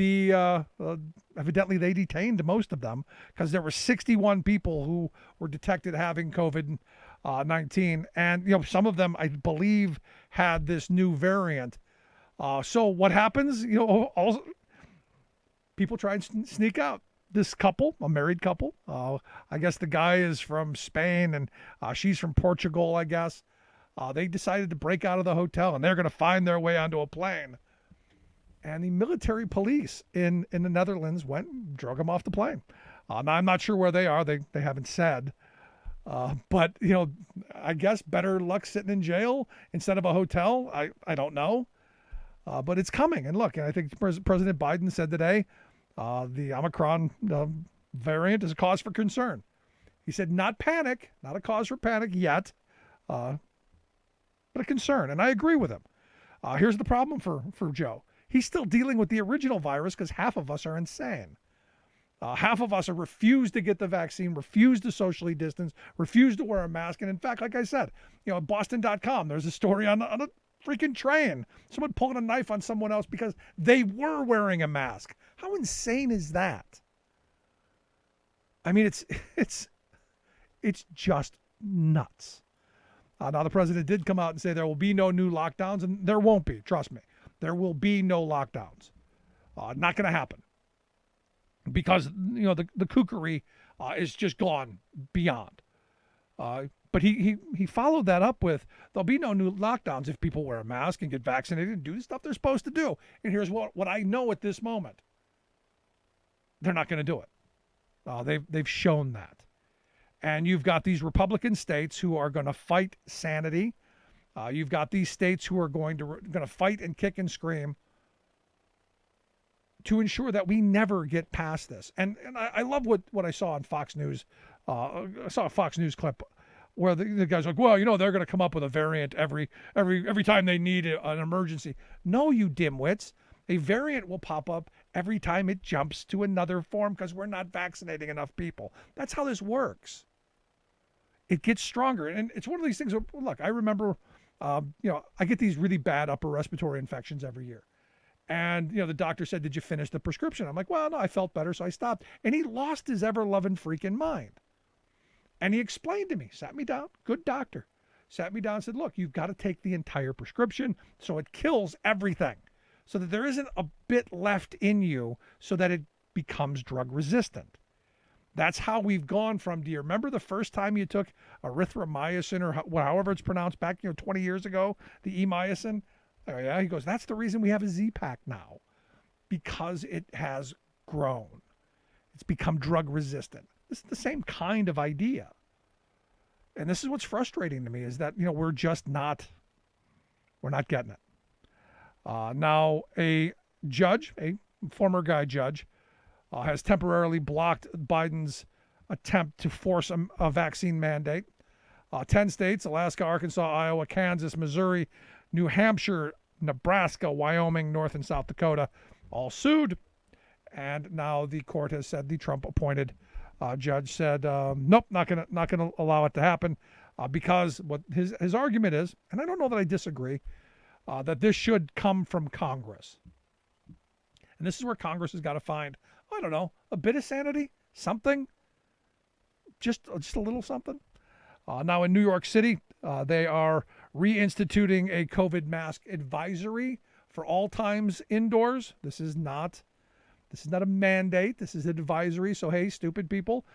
evidently they detained most of them because there were 61 people who were detected having COVID-19. And, some of them, I believe, had this new variant. So what happens? All people try and sneak out. This couple, a married couple, I guess the guy is from Spain and she's from Portugal, I guess. They decided to break out of the hotel and they're going to find their way onto a plane. And the military police in the Netherlands went and drug them off the plane. Now, I'm not sure where they are. They haven't said. But, I guess better luck sitting in jail instead of a hotel. I don't know. But it's coming. And look, I think President Biden said today the Omicron variant is a cause for concern. He said not panic, not a cause for panic yet, but a concern. And I agree with him. Here's the problem for Joe. He's still dealing with the original virus because half of us are insane. Half of us are refused to get the vaccine, refused to socially distance, refused to wear a mask. And in fact, like I said, Boston.com, there's a story on a freaking train. Someone pulling a knife on someone else because they were wearing a mask. How insane is that? I mean, it's just nuts. Now, the president did come out and say there will be no new lockdowns, and there won't be. Trust me. There will be no lockdowns. Not going to happen. Because, the kookery is just gone beyond. But he followed that up with, there'll be no new lockdowns if people wear a mask and get vaccinated and do the stuff they're supposed to do. And here's what I know at this moment. They're not going to do it. They've shown that. And you've got these Republican states who are going to fight sanity. You've got these states who are going to fight and kick and scream to ensure that we never get past this. And I love what I saw on Fox News. I saw a Fox News clip where the guy's like, well, they're going to come up with a variant every time they need an emergency. No, you dimwits. A variant will pop up every time it jumps to another form because we're not vaccinating enough people. That's how this works. It gets stronger. And it's one of these things where, look, I remember, I get these really bad upper respiratory infections every year. And, the doctor said, did you finish the prescription? I'm like, well, no, I felt better, so I stopped. And he lost his ever-loving freaking mind. And he explained to me, sat me down, good doctor, sat me down and said, look, you've got to take the entire prescription so it kills everything, so that there isn't a bit left in you so that it becomes drug resistant. That's how we've gone from, do you remember the first time you took erythromycin or however it's pronounced back 20 years ago, the E-mycin? Oh, yeah, he goes, that's the reason we have a Z-Pack now, because it has grown. It's become drug resistant. This is the same kind of idea. And this is what's frustrating to me is that, we're not getting it. Now, a judge, a former guy judge, has temporarily blocked Biden's attempt to force a vaccine mandate. 10 states, Alaska, Arkansas, Iowa, Kansas, Missouri, New Hampshire, Nebraska, Wyoming, North and South Dakota, all sued. And now the court has said, the Trump-appointed judge said, nope, not gonna allow it to happen, because what his argument is, and I don't know that I disagree, that this should come from Congress. And this is where Congress has got to find, I don't know, a bit of sanity, something, just a little something. Now in New York City, they are reinstituting a COVID mask advisory for all times indoors. This is not a mandate. This is an advisory. So hey, stupid people,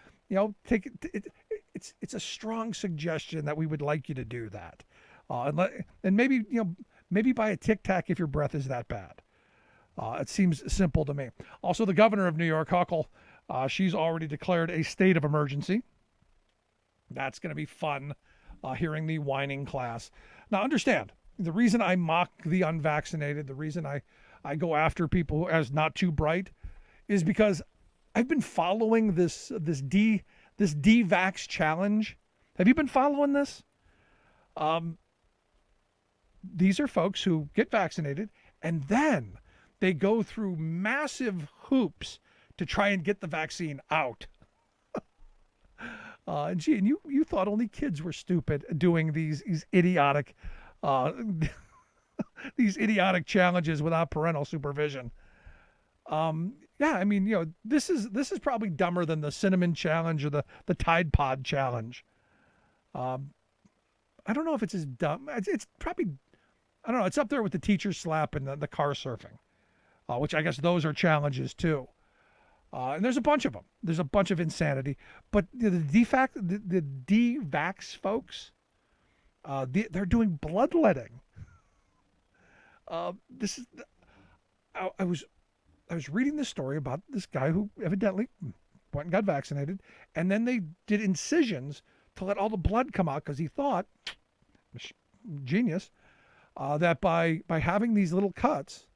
take it. It's a strong suggestion that we would like you to do that, and maybe buy a Tic Tac if your breath is that bad. It seems simple to me. Also, the governor of New York, Huckle, she's already declared a state of emergency. That's going to be fun, hearing the whining class. Now, understand, the reason I mock the unvaccinated, the reason I go after people as not too bright, is because I've been following this D-Vax challenge. Have you been following this? These are folks who get vaccinated, and then they go through massive hoops to try and get the vaccine out. And you thought only kids were stupid doing these idiotic these idiotic challenges without parental supervision. Yeah, I mean, this is probably dumber than the cinnamon challenge or the Tide Pod challenge. I don't know if it's as dumb. It's probably, I don't know. It's up there with the teacher slap and the car surfing, which I guess those are challenges too. And there's a bunch of them. There's a bunch of insanity. But the D-Vax folks, they're doing bloodletting. This is, I was reading this story about this guy who evidently went and got vaccinated, and then they did incisions to let all the blood come out because he thought, genius, that by having these little cuts,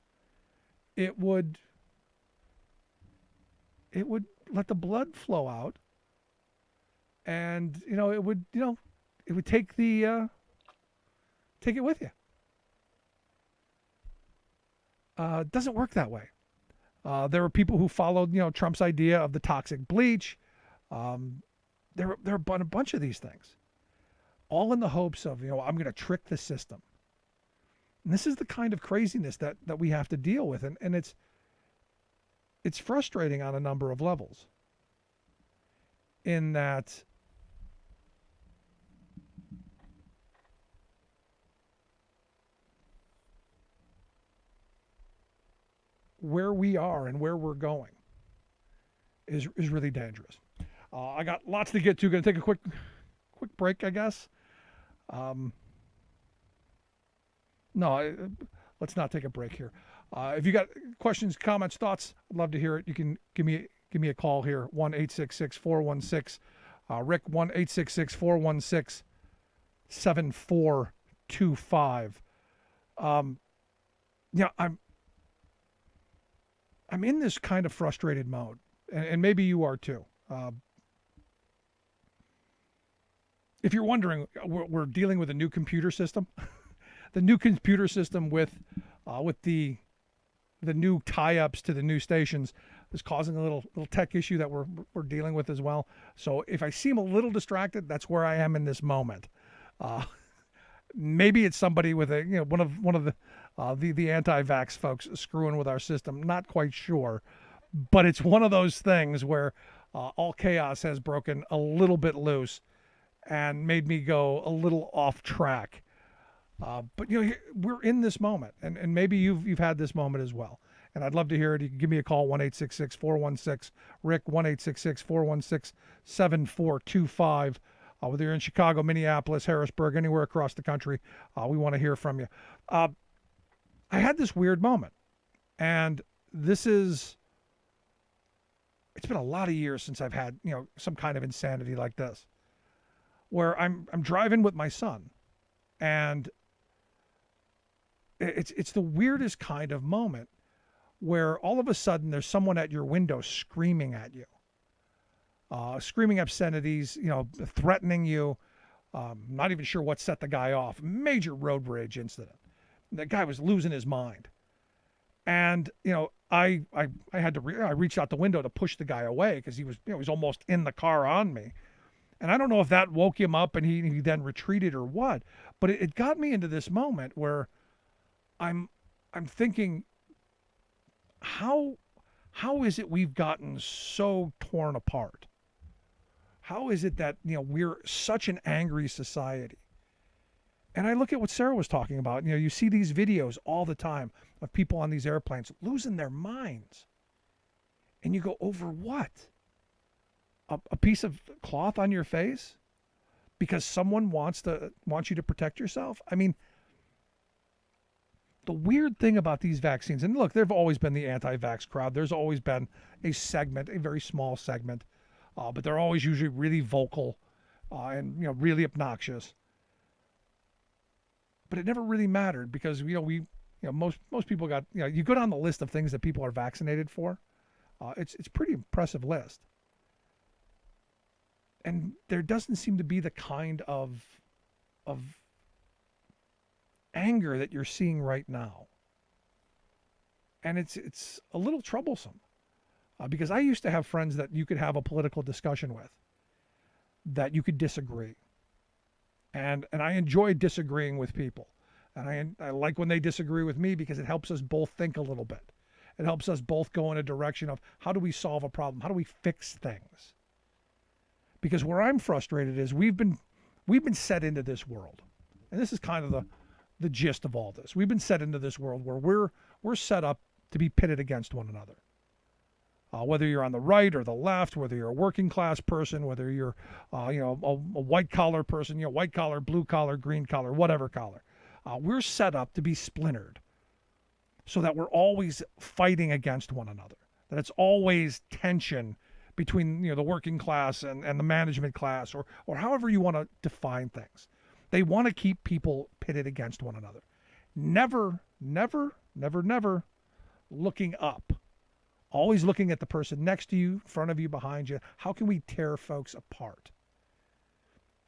it would let the blood flow out, and it would take it with you. It doesn't work that way. There were people who followed Trump's idea of the toxic bleach. There are a bunch of these things, all in the hopes of I'm going to trick the system. And this is the kind of craziness that we have to deal with, and it's frustrating on a number of levels, in that where we are and where we're going is really dangerous. I got lots to get to. Going to take a quick break, I guess. Let's not take a break here. If you got questions, comments, thoughts, I'd love to hear it. You can give me a call here, 1-866-416 Rick, 1-866-416-7425. I'm in this kind of frustrated mode, and maybe you are too. If you're wondering, we're dealing with a new computer system. The new computer system with the new tie-ups to the new stations is causing a little tech issue that we're dealing with as well. So if I seem a little distracted, that's where I am in this moment. Maybe it's somebody with one of the anti-vax folks screwing with our system. Not quite sure, but it's one of those things where all chaos has broken a little bit loose and made me go a little off track. But we're in this moment, and maybe you've had this moment as well. And I'd love to hear it. You can give me a call, 1-866-416 Rick, 1-866-416-7425. Whether you're in Chicago, Minneapolis, Harrisburg, anywhere across the country, we want to hear from you. I had this weird moment, and it's been a lot of years since I've had some kind of insanity like this, where I'm driving with my son, and it's the weirdest kind of moment where all of a sudden there's someone at your window screaming at you, screaming obscenities, threatening you, Not even sure what set the guy off. Major road rage incident. The guy was losing his mind. And, I had to, I reached out the window to push the guy away because he was, he was almost in the car on me. And I don't know if that woke him up and he then retreated or what, but it got me into this moment where I'm thinking, how is it we've gotten so torn apart? How is it that, we're such an angry society? And I look at what Sara was talking about. You see these videos all the time of people on these airplanes losing their minds. And you go, over what? A piece of cloth on your face? Because someone wants you to protect yourself? I mean, the weird thing about these vaccines, and look, there've always been the anti-vax crowd. There's always been a segment, a very small segment, but they're always usually really vocal and really obnoxious. But it never really mattered because most people got, you go down the list of things that people are vaccinated for. It's a pretty impressive list. And there doesn't seem to be the kind of anger that you're seeing right now. And it's a little troublesome because I used to have friends that you could have a political discussion with, that you could disagree. And I enjoy disagreeing with people. And I like when they disagree with me because it helps us both think a little bit. It helps us both go in a direction of how do we solve a problem? How do we fix things? Because where I'm frustrated is we've been set into this world. And this is kind of the gist of all this. We've been set into this world where we're set up to be pitted against one another. Whether you're on the right or the left, whether you're a working class person, whether you're a white collar person, white collar, blue collar, green collar, whatever collar. We're set up to be splintered so that we're always fighting against one another. That it's always tension between the working class and the management class or however you want to define things. They want to keep people pitted against one another. Never, never, never, never looking up. Always looking at the person next to you, in front of you, behind you. How can we tear folks apart?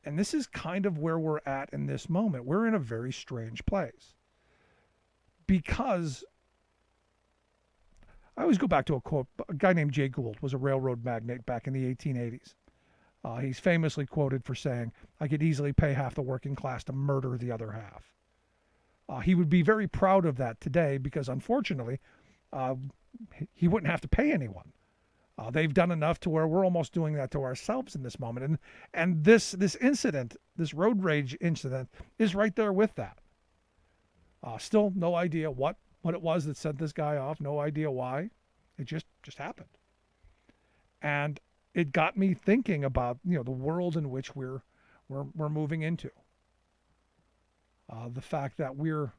And this is kind of where we're at in this moment. We're in a very strange place. Because I always go back to a quote. A guy named Jay Gould was a railroad magnate back in the 1880s. He's famously quoted for saying, "I could easily pay half the working class to murder the other half." He would be very proud of that today because, unfortunately, he wouldn't have to pay anyone. They've done enough to where we're almost doing that to ourselves in this moment. And this incident, this road rage incident, is right there with that. Still no idea what it was that sent this guy off. No idea why. It just happened. And it got me thinking about the world in which we're moving into. The fact that we're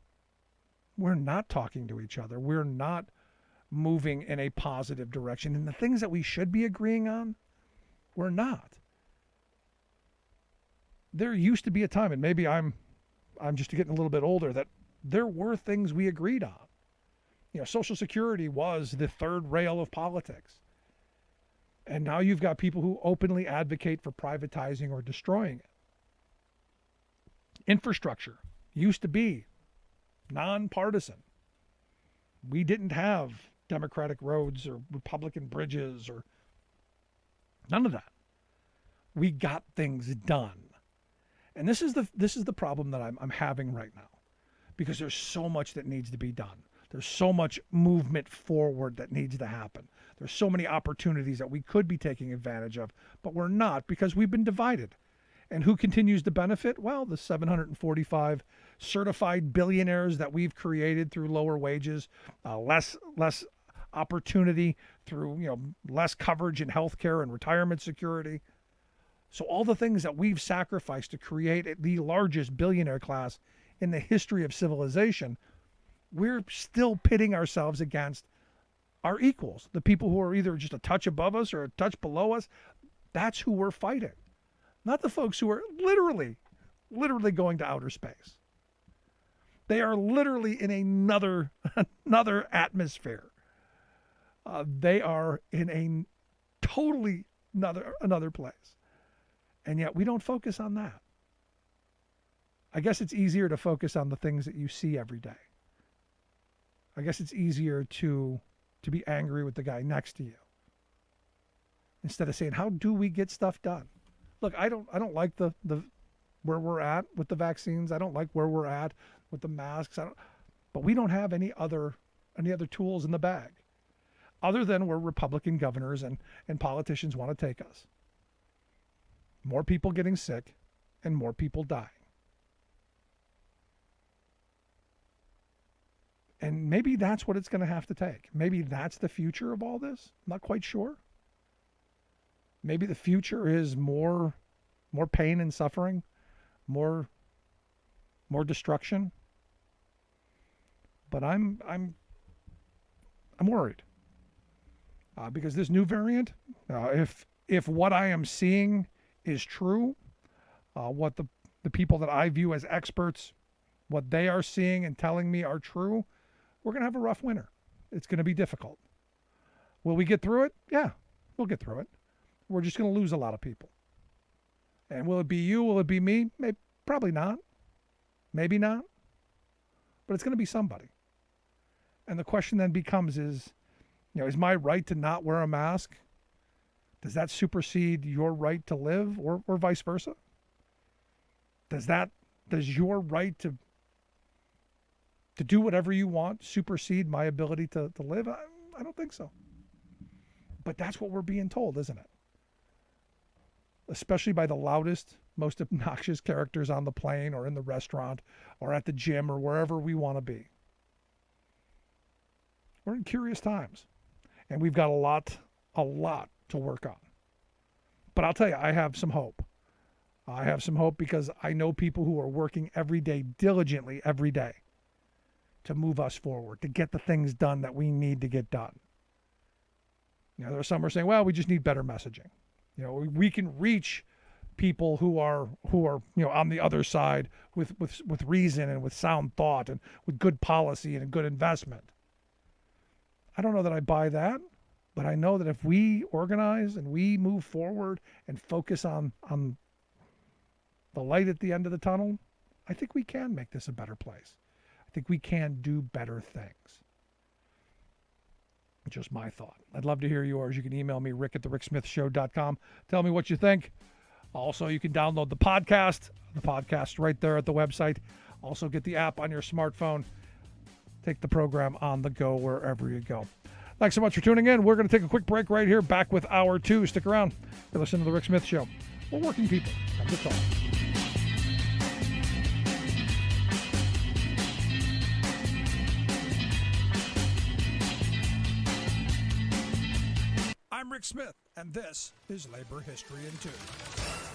not talking to each other. We're not moving in a positive direction. And the things that we should be agreeing on, we're not. There used to be a time, and maybe I'm just getting a little bit older, that there were things we agreed on. Social Security was the third rail of politics. And now you've got people who openly advocate for privatizing or destroying it. Infrastructure used to be nonpartisan. We didn't have Democratic roads or Republican bridges or none of that. We got things done. And this is the problem that I'm having right now, because there's so much that needs to be done. There's so much movement forward that needs to happen. There's so many opportunities that we could be taking advantage of, but we're not because we've been divided. And who continues to benefit? Well, the 745 certified billionaires that we've created through lower wages, less opportunity through less coverage in healthcare and retirement security. So all the things that we've sacrificed to create the largest billionaire class in the history of civilization, we're still pitting ourselves against our equals, the people who are either just a touch above us or a touch below us. That's who we're fighting. Not the folks who are literally going to outer space. They are literally in another atmosphere. They are in a totally another place. And yet we don't focus on that. I guess it's easier to focus on the things that you see every day. I guess it's easier to be angry with the guy next to you instead of saying, how do we get stuff done? Look, I don't like the where we're at with the vaccines. I don't like where we're at with the masks. But we don't have any other tools in the bag other than where Republican governors and politicians want to take us. More people getting sick and more people dying. And maybe that's what it's going to have to take. Maybe that's the future of all this. I'm not quite sure. Maybe the future is more pain and suffering, more destruction. But I'm worried because this new variant, if what I am seeing is true, what the people that I view as experts, what they are seeing and telling me are true, we're going to have a rough winter. It's going to be difficult. Will we get through it? Yeah, we'll get through it. We're just going to lose a lot of people. And will it be you? Will it be me? Maybe, probably not. Maybe not. But it's going to be somebody. And the question then becomes is my right to not wear a mask, does that supersede your right to live or vice versa? Does your right to do whatever you want supersede my ability to live? I don't think so. But that's what we're being told, isn't it? Especially by the loudest, most obnoxious characters on the plane or in the restaurant or at the gym or wherever we want to be. We're in curious times, and we've got a lot to work on. But I'll tell you, I have some hope. I have some hope because I know people who are working every day, diligently every day, to move us forward, to get the things done that we need to get done. There are some who are saying, well, we just need better messaging. We can reach people who are on the other side with reason and with sound thought and with good policy and good investment. I don't know that I buy that, but I know that if we organize and we move forward and focus on the light at the end of the tunnel, I think we can make this a better place. I think we can do better things. Just my thought. I'd love to hear yours. You can email me, rick@thericksmithshow.com. Tell me what you think. Also, you can download the podcast. The podcast right there at the website. Also, get the app on your smartphone. Take the program on the go wherever you go. Thanks so much for tuning in. We're going to take a quick break right here. Back with Hour 2. Stick around. You're listening to The Rick Smith Show. We're working people. Come to talk. I'm Rick Smith, and this is Labor History in 2.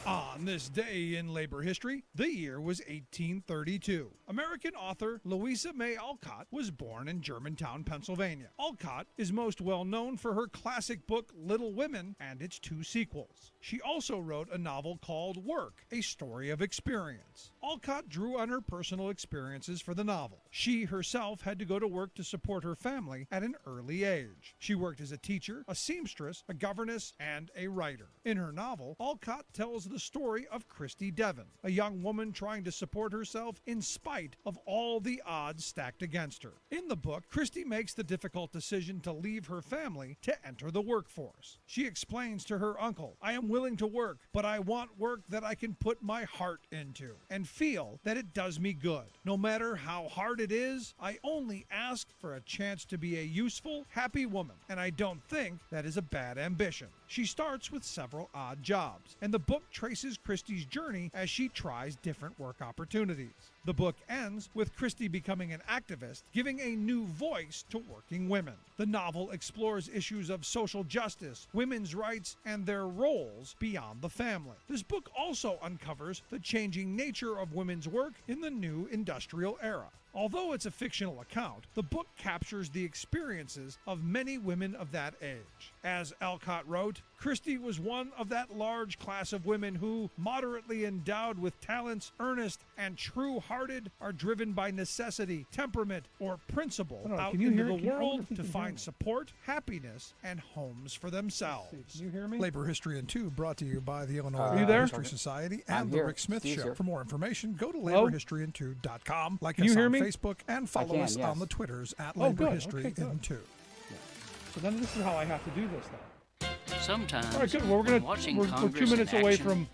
On this day in labor history, the year was 1832. American author Louisa May Alcott was born in Germantown, Pennsylvania. Alcott is most well known for her classic book Little Women and its 2 sequels. She also wrote a novel called Work, a story of experience. Alcott drew on her personal experiences for the novel. She herself had to go to work to support her family at an early age. She worked as a teacher, a seamstress, a governess, and a writer. In her novel, Alcott tells the story of Christy Devon, a young woman trying to support herself in spite of all the odds stacked against her. In the book, Christy makes the difficult decision to leave her family to enter the workforce. She explains to her uncle, I am willing to work, but I want work that I can put my heart into and feel that it does me good. No matter how hard it is, I only ask for a chance to be a useful, happy woman, and I don't think that is a bad ambition. She starts with several odd jobs, and the book traces Christy's journey as she tries different work opportunities. The book ends with Christy becoming an activist, giving a new voice to working women. The novel explores issues of social justice, women's rights, and their roles beyond the family. This book also uncovers the changing nature of women's work in the new industrial era. Although it's a fictional account, the book captures the experiences of many women of that age. As Alcott wrote, Christie was one of that large class of women who, moderately endowed with talents, earnest and true-hearted, are driven by necessity, temperament, or principle out into the world to find support, happiness, and homes for themselves. Can you hear me? Labor History in 2 brought to you by the Illinois History Society and The Rick Smith Show. For more information, go to laborhistoryin2.com. Like us on Facebook and follow us on the Twitters at Labor History in 2. So then this is how I have to do this then. Sometimes, all right, good. Well, we're 2 minutes away from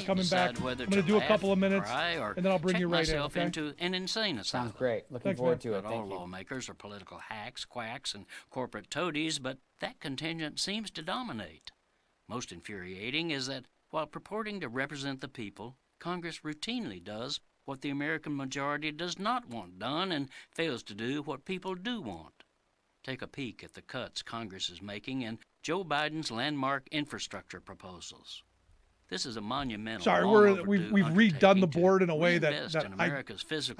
coming back. I'm going to do a couple of minutes, and then I'll bring you right in. Okay? Into an insane asylum. Sounds great. Looking forward to it. Not all lawmakers are political hacks, quacks, and corporate toadies, but that contingent seems to dominate. Most infuriating is that while purporting to represent the people, Congress routinely does what the American majority does not want done and fails to do what people do want. Take a peek at the cuts Congress is making in Joe Biden's landmark infrastructure proposals. This is a monumental. Sorry, we've redone the board in a way that I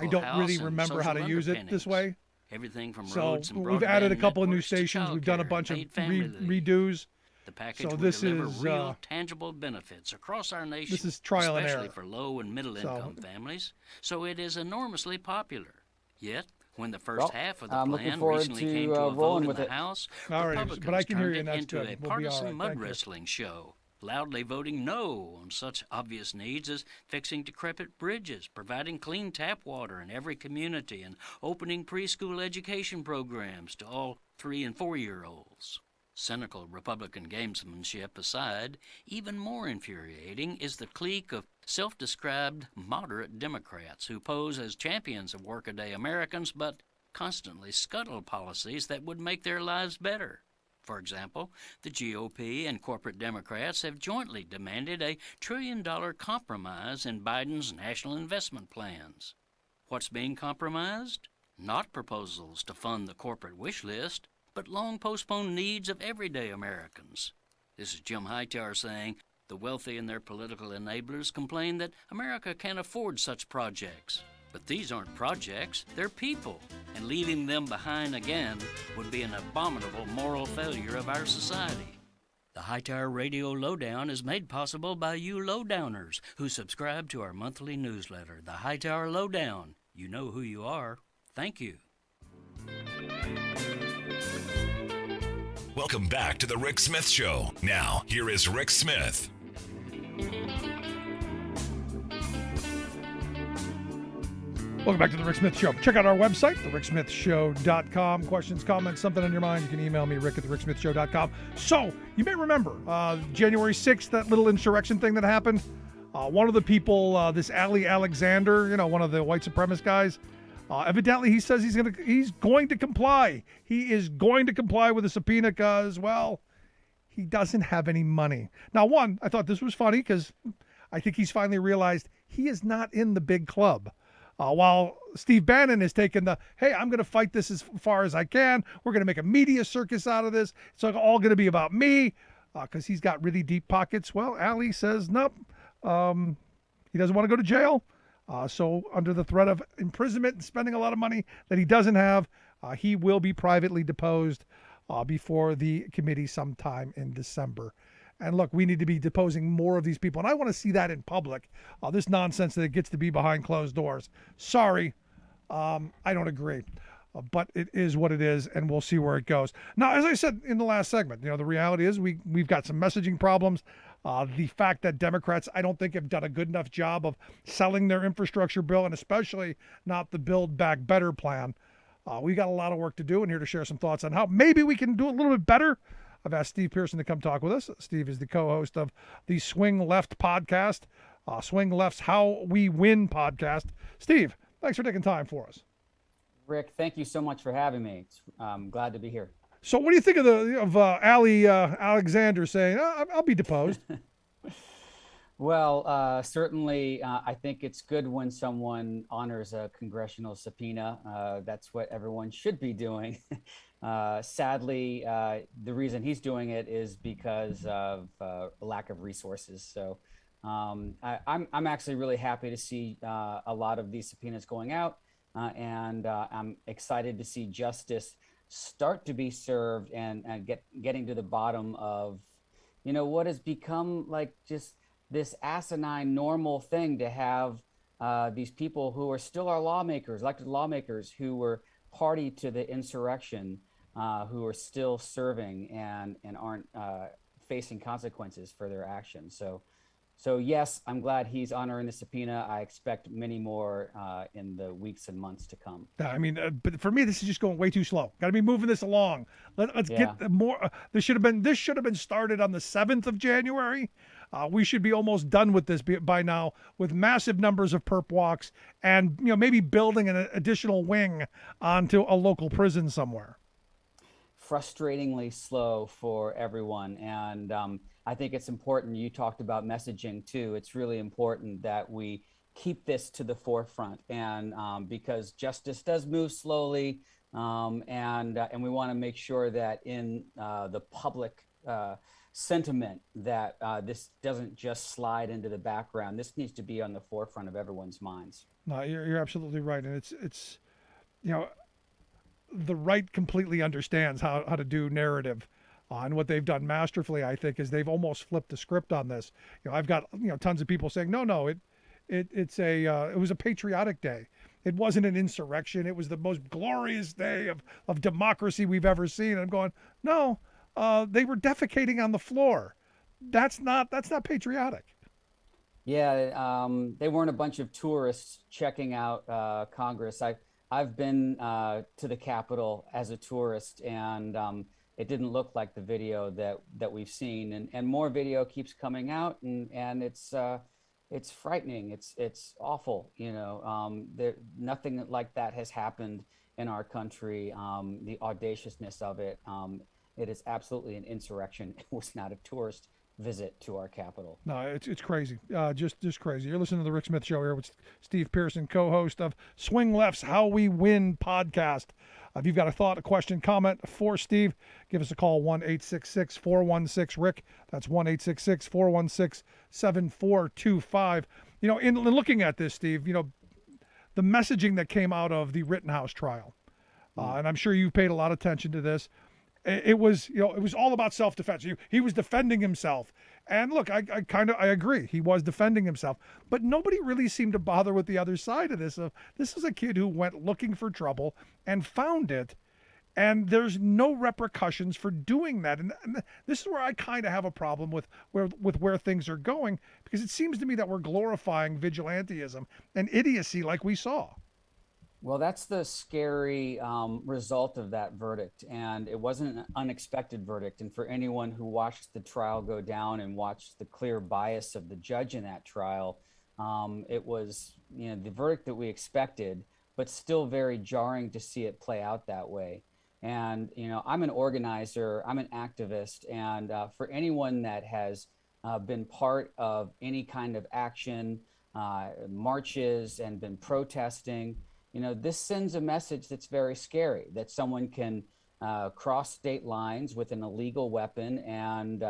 don't really remember how to use it this way. Everything from roads and we've added a couple of new stations. We've done a bunch of redos. The package will deliver real, tangible benefits across our nation. This is trial and error, especially for low and middle income families. So it is enormously popular. Yet, when the first half of the plan recently came to a vote in the House, Republicans turned it into a partisan mud wrestling show, loudly voting no on such obvious needs as fixing decrepit bridges, providing clean tap water in every community, and opening preschool education programs to all 3- and 4-year-olds. Cynical Republican gamesmanship aside, even more infuriating is the clique of self-described moderate Democrats who pose as champions of workaday Americans but constantly scuttle policies that would make their lives better. For example, the GOP and corporate Democrats have jointly demanded a $1 trillion compromise in Biden's national investment plans. What's being compromised? Not proposals to fund the corporate wish list, but long-postponed needs of everyday Americans. This is Jim Hightower saying, the wealthy and their political enablers complain that America can't afford such projects. But these aren't projects, they're people, and leaving them behind again would be an abominable moral failure of our society. The Hightower Radio Lowdown is made possible by you lowdowners who subscribe to our monthly newsletter, The Hightower Lowdown. You know who you are. Thank you. Welcome back to the Rick Smith Show. Now, here is Rick Smith. Welcome back to the Rick Smith Show. Check out our website, thericksmithshow.com. Questions, comments, something on your mind, you can email me, rick at thericksmithshow.com. So, you may remember January 6th, that little insurrection thing that happened. One of the people, this Ali Alexander, one of the white supremacist guys, evidently he says he's going to comply. He is going to comply with the subpoena because, well, he doesn't have any money. Now, one, I thought this was funny because I think he's finally realized he is not in the big club. While Steve Bannon has taken hey, I'm going to fight this as far as I can. We're going to make a media circus out of this. It's all going to be about me because he's got really deep pockets. Well, Ali says, nope, he doesn't want to go to jail. So under the threat of imprisonment and spending a lot of money that he doesn't have, he will be privately deposed before the committee sometime in December. And look, we need to be deposing more of these people. And I want to see that in public. This nonsense that it gets to be behind closed doors. Sorry, I don't agree. But it is what it is, and we'll see where it goes. Now, as I said in the last segment, the reality is we've got some messaging problems. The fact that Democrats, I don't think, have done a good enough job of selling their infrastructure bill, and especially not the Build Back Better plan. We got a lot of work to do, and here to share some thoughts on how maybe we can do a little bit better. I've asked Steve Pierson to come talk with us. Steve is the co-host of the Swing Left podcast, Swing Left's How We Win podcast. Steve, thanks for taking time for us. Rick, thank you so much for having me. I'm glad to be here. So what do you think of Ali Alexander saying, I'll be deposed? Well, certainly, I think it's good when someone honors a congressional subpoena. That's what everyone should be doing. Sadly, the reason he's doing it is because of a lack of resources. So I'm actually really happy to see a lot of these subpoenas going out, and I'm excited to see justice start to be served and getting to the bottom of, what has become like just this asinine normal thing to have these people who are still our lawmakers, elected lawmakers, who were party to the insurrection, who are still serving and aren't facing consequences for their actions. So yes, I'm glad he's honoring the subpoena. I expect many more in the weeks and months to come. I mean, but for me, this is just going way too slow. Got to be moving this along. Let's get more. This should have been started on the 7th of January. We should be almost done with this by now, with massive numbers of perp walks and maybe building an additional wing onto a local prison somewhere. Frustratingly slow for everyone, and I think it's important. You talked about messaging too. It's really important that we keep this to the forefront, and because justice does move slowly, and we want to make sure that in the public sentiment that this doesn't just slide into the background. This needs to be on the forefront of everyone's minds. No, you're absolutely right, and it's the right completely understands how to do narrative. And what they've done masterfully, I think, is they've almost flipped the script on this. I've got tons of people saying, no, it was a patriotic day. It wasn't an insurrection. It was the most glorious day of democracy we've ever seen. And I'm going, no, they were defecating on the floor. That's not patriotic. Yeah, they weren't a bunch of tourists checking out Congress. I've been to the Capitol as a tourist, and it didn't look like the video that we've seen, and more video keeps coming out, and it's frightening. It's awful. Nothing like that has happened in our country. The audaciousness of it. It is absolutely an insurrection. It was not a tourist visit to our Capitol. No, it's crazy. Just crazy. You're listening to the Rick Smith Show here with Steve Pierson, co-host of Swing Left's How We Win podcast. If you've got a thought, a question, comment for Steve, give us a call, 1-866-416-RICK. That's 1-866-416-7425. In looking at this, Steve, the messaging that came out of the Rittenhouse trial, and I'm sure you've paid a lot of attention to this. It was all about self-defense. He was defending himself. And look, I agree. He was defending himself, but nobody really seemed to bother with the other side of this. This is a kid who went looking for trouble and found it, and there's no repercussions for doing that. And this is where I kind of have a problem with where things are going, because it seems to me that we're glorifying vigilantism and idiocy like we saw. Well, that's the scary result of that verdict. And it wasn't an unexpected verdict. And for anyone who watched the trial go down and watched the clear bias of the judge in that trial, it was the verdict that we expected, but still very jarring to see it play out that way. And, I'm an organizer, I'm an activist. And for anyone that has been part of any kind of action, marches, and been protesting, this sends a message that's very scary, that someone can cross state lines with an illegal weapon and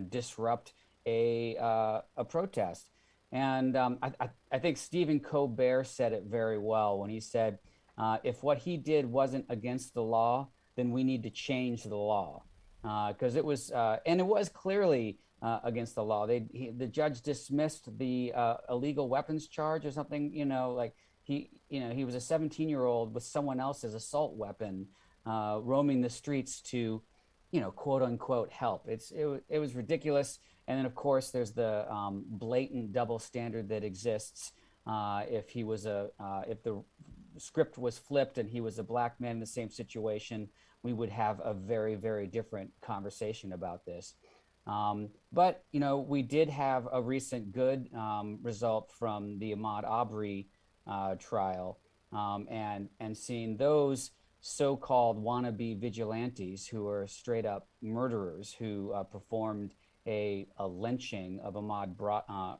disrupt a protest. And I think Stephen Colbert said it very well when he said, if what he did wasn't against the law, then we need to change the law, because it was clearly against the law. The judge dismissed the illegal weapons charge or something, he was a 17-year-old with someone else's assault weapon, roaming the streets to, quote unquote help. It was ridiculous. And then of course there's the blatant double standard that exists. If the script was flipped and he was a black man in the same situation, we would have a very, very different conversation about this. But we did have a recent good result from the Ahmaud Arbery trial, and seeing those so-called wannabe vigilantes who are straight up murderers who performed a lynching of Ahmaud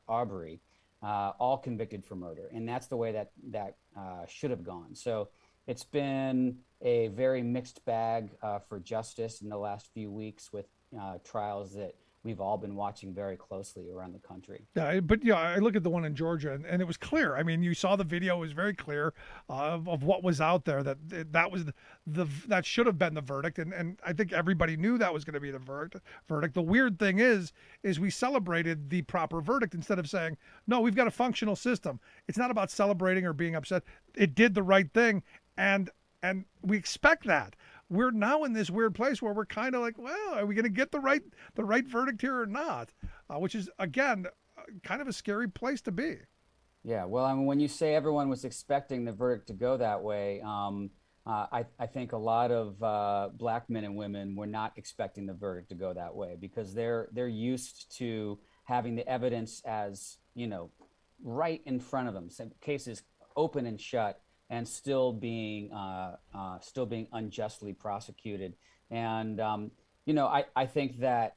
Arbery, all convicted for murder. And that's the way that should have gone. So it's been a very mixed bag for justice in the last few weeks, with trials that we've all been watching very closely around the country. Yeah, but I look at the one in Georgia, and it was clear. I mean, you saw the video; it was very clear of what was out there. That was that should have been the verdict, and I think everybody knew that was going to be the verdict. The weird thing is we celebrated the proper verdict instead of saying, no, we've got a functional system. It's not about celebrating or being upset. It did the right thing, and we expect that. We're now in this weird place where we're kind of like, well, are we going to get the right verdict here or not? Which is, again, kind of a scary place to be. Yeah, well, I mean, when you say everyone was expecting the verdict to go that way, I think a lot of Black men and women were not expecting the verdict to go that way, because they're used to having the evidence as, right in front of them, cases open and shut, and still being unjustly prosecuted. And I think that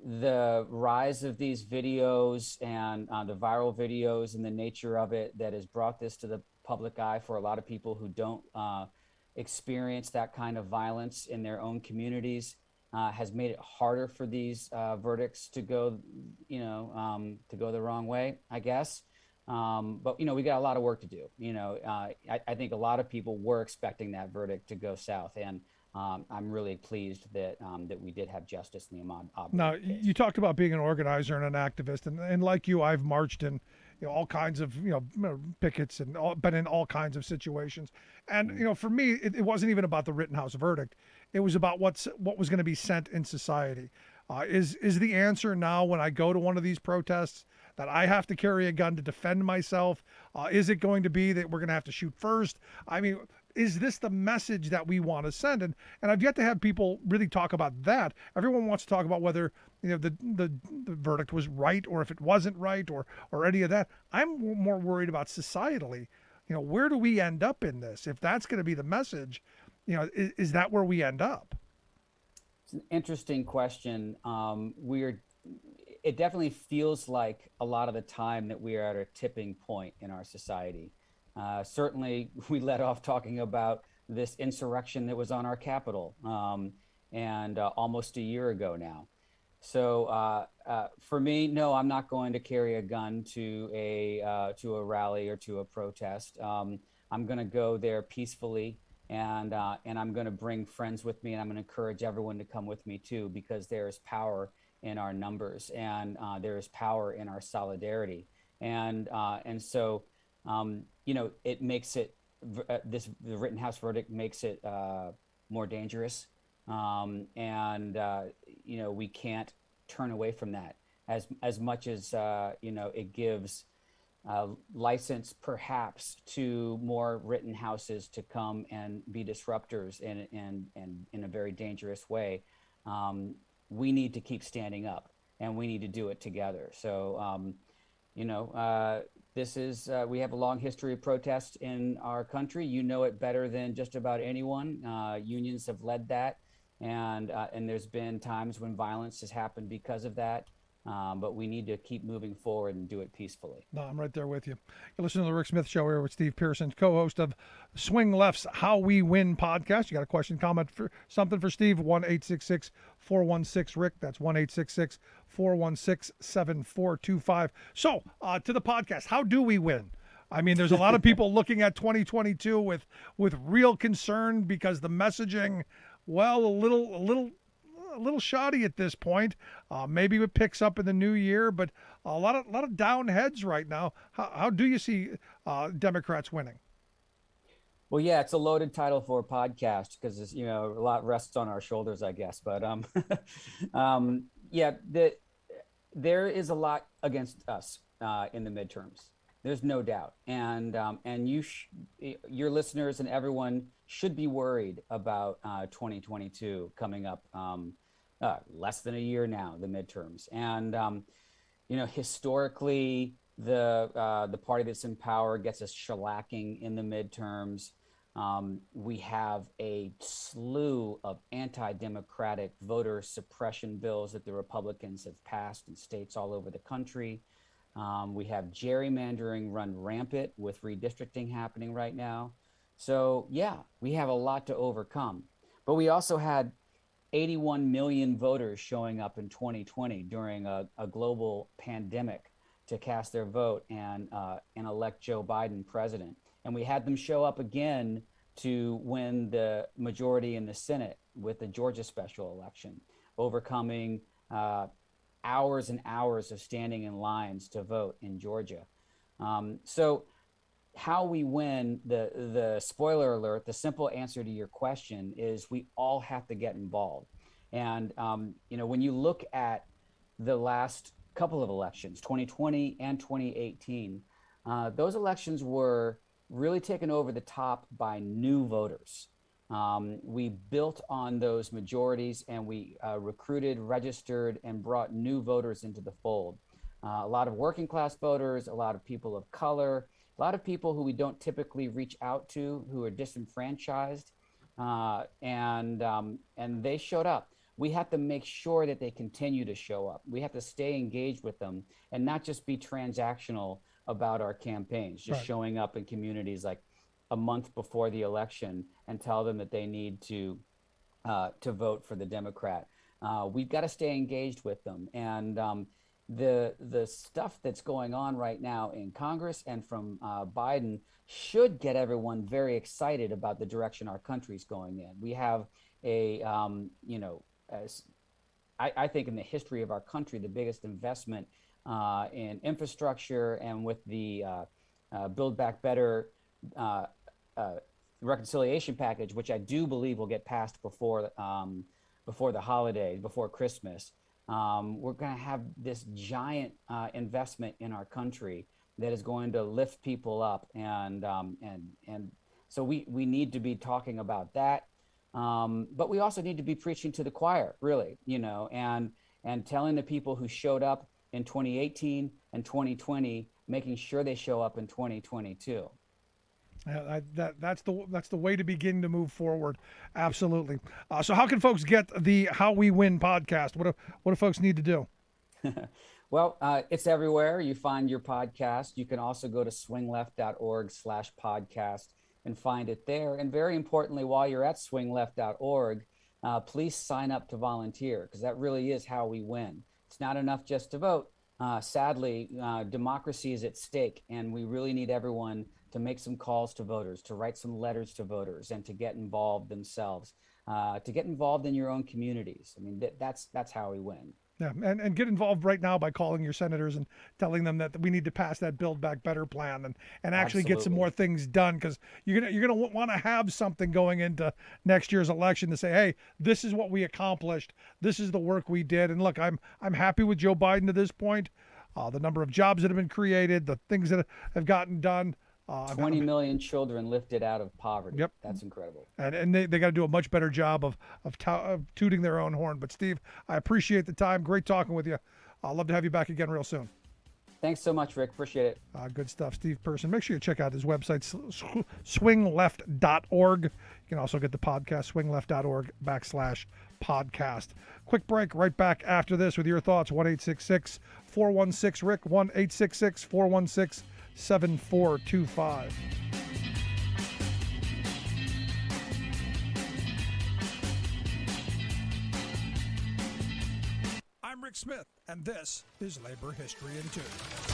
the rise of these videos and the viral videos and the nature of it that has brought this to the public eye for a lot of people who don't experience that kind of violence in their own communities has made it harder for these verdicts to go, to go the wrong way, I guess. But we got a lot of work to do. I think a lot of people were expecting that verdict to go south, and I'm really pleased that we did have justice in the Ahmaud Arbery Now, case. you talked about being an organizer and an activist, and like you, I've marched in all kinds of pickets and been in all kinds of situations. And for me, it wasn't even about the Rittenhouse verdict. It was about what was going to be sent in society. Is the answer now when I go to one of these protests that I have to carry a gun to defend myself? Is it going to be that we're going to have to shoot first? I mean, is this the message that we want to send? And I've yet to have people really talk about that. Everyone wants to talk about whether the verdict was right or if it wasn't right or any of that. I'm more worried about societally. Where do we end up in this? If that's going to be the message, is that where we end up? It's an interesting question. It definitely feels like a lot of the time that we are at a tipping point in our society. Certainly, we let off talking about this insurrection that was on our Capitol, and almost a year ago now. So for me, no, I'm not going to carry a gun to a rally or to a protest. I'm going to go there peacefully, and I'm going to bring friends with me, and I'm going to encourage everyone to come with me too, because there is power in our numbers, and there is power in our solidarity, and so it makes it the Rittenhouse verdict makes it more dangerous, and we can't turn away from that as much as it gives license perhaps to more Rittenhouses to come and be disruptors in a very dangerous way. We need to keep standing up, and we need to do it together. So, this is, we have a long history of protest in our country. You know it better than just about anyone. Unions have led that, and there's been times when violence has happened because of that. But we need to keep moving forward and do it peacefully. No, I'm right there with you. You're listening to the Rick Smith Show here with Steve Pierson, co-host of Swing Left's How We Win podcast. You got a question, comment, something for Steve? 1-866-416-RICK. That's 1-866-416-7425. So to the podcast, how do we win? I mean, there's a lot of people looking at 2022 with real concern because the messaging, well, a little shoddy at this point. Maybe it picks up in the new year, but a lot of down heads right now. How do you see Democrats winning? Well, yeah, it's a loaded title for a podcast because a lot rests on our shoulders, I guess. But there is a lot against us in the midterms. There's no doubt, and your listeners and everyone should be worried about 2022 coming up. Less than a year now, the midterms, and historically, the party that's in power gets us shellacking in the midterms. We have a slew of anti-democratic voter suppression bills that the Republicans have passed in states all over the country. We have gerrymandering run rampant with redistricting happening right now. So yeah, we have a lot to overcome, but we also had 81 million voters showing up in 2020 during a global pandemic to cast their vote and elect Joe Biden president. And we had them show up again to win the majority in the Senate with the Georgia special election, overcoming hours and hours of standing in lines to vote in Georgia. So how we win, the spoiler alert, the simple answer to your question is we all have to get involved. And, when you look at the last couple of elections, 2020 and 2018, those elections were really taken over the top by new voters. We built on those majorities and we recruited, registered, and brought new voters into the fold. A lot of working class voters, a lot of people of color, a lot of people who we don't typically reach out to, who are disenfranchised, and they showed up. We have to make sure that they continue to show up. We have to stay engaged with them and not just be transactional about our campaigns, just showing up in communities like a month before the election and tell them that they need to vote for the Democrat. We've got to stay engaged with them. And the stuff that's going on right now in Congress and from Biden should get everyone very excited about the direction our country's going in. We have I think in the history of our country, the biggest investment in infrastructure, and with the Build Back Better reconciliation package, which I do believe will get passed before the holiday, before Christmas. We're going to have this giant investment in our country that is going to lift people up, and so we need to be talking about that. But we also need to be preaching to the choir, really, and telling the people who showed up in 2018 and 2020, making sure they show up in 2022. That's the way to begin to move forward. Absolutely. So how can folks get the How We Win podcast? What do folks need to do? Well, it's everywhere. You find your podcast. You can also go to swingleft.org/podcast and find it there. And very importantly, while you're at swingleft.org, please sign up to volunteer, because that really is how we win. It's not enough just to vote. Sadly, democracy is at stake, and we really need everyone to make some calls to voters, to write some letters to voters, and to get involved themselves, to get involved in your own communities. I mean, that's how we win. Yeah, and get involved right now by calling your senators and telling them that we need to pass that Build Back Better plan and actually get some more things done, because you're gonna want to have something going into next year's election to say, hey, this is what we accomplished, this is the work we did, and look, I'm happy with Joe Biden to this point, the number of jobs that have been created, the things that have gotten done. 20 million children lifted out of poverty. Yep. That's incredible. And they got to do a much better job of tooting their own horn. But Steve, I appreciate the time. Great talking with you. I'd love to have you back again real soon. Thanks so much, Rick. Appreciate it. Good stuff. Steve Pierson. Make sure you check out his website, swingleft.org. You can also get the podcast, swingleft.org/podcast. Quick break. Right back after this with your thoughts. 1-866-416-RICK. 1-866-416-7425. I'm Rick Smith, and this is Labor History in 2.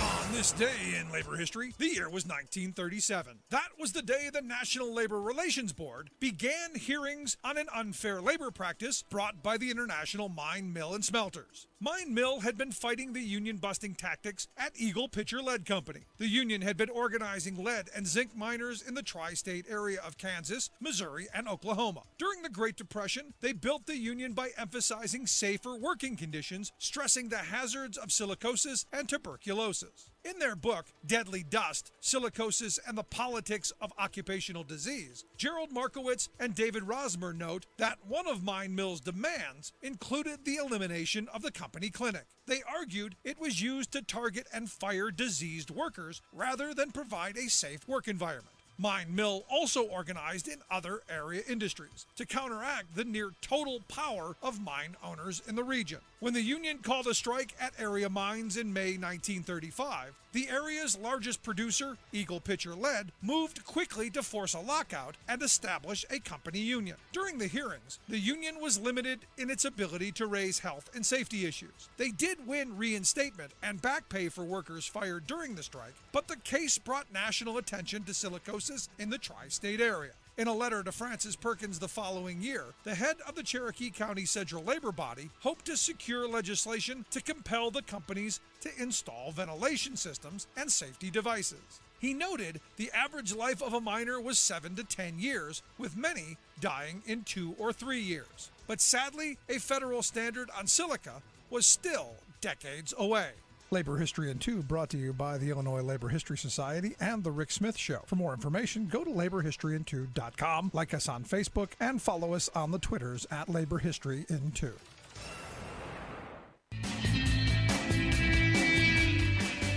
On this day in labor history, the year was 1937. That was the day the National Labor Relations Board began hearings on an unfair labor practice brought by the International Mine, Mill, and Smelters. Mine Mill had been fighting the union-busting tactics at Eagle Pitcher Lead Company. The union had been organizing lead and zinc miners in the tri-state area of Kansas, Missouri, and Oklahoma. During the Great Depression, they built the union by emphasizing safer working conditions, stressing the hazards of silicosis and tuberculosis. In their book, Deadly Dust, Silicosis and the Politics of Occupational Disease, Gerald Markowitz and David Rosmer note that one of Mine Mill's demands included the elimination of the company clinic. They argued it was used to target and fire diseased workers rather than provide a safe work environment. Mine Mill also organized in other area industries to counteract the near total power of mine owners in the region. When the union called a strike at area mines in May 1935, the area's largest producer, Eagle Pitcher Lead, moved quickly to force a lockout and establish a company union. During the hearings, the union was limited in its ability to raise health and safety issues. They did win reinstatement and back pay for workers fired during the strike, but the case brought national attention to silicosis in the tri-state area. In a letter to Francis Perkins the following year, the head of the Cherokee County Central Labor Body hoped to secure legislation to compel the companies to install ventilation systems and safety devices. He noted the average life of a miner was 7 to 10 years, with many dying in 2 or 3 years. But sadly, a federal standard on silica was still decades away. Labor History in 2 brought to you by the Illinois Labor History Society and The Rick Smith Show. For more information, go to laborhistoryin2.com, like us on Facebook, and follow us on the Twitters at Labor History in 2.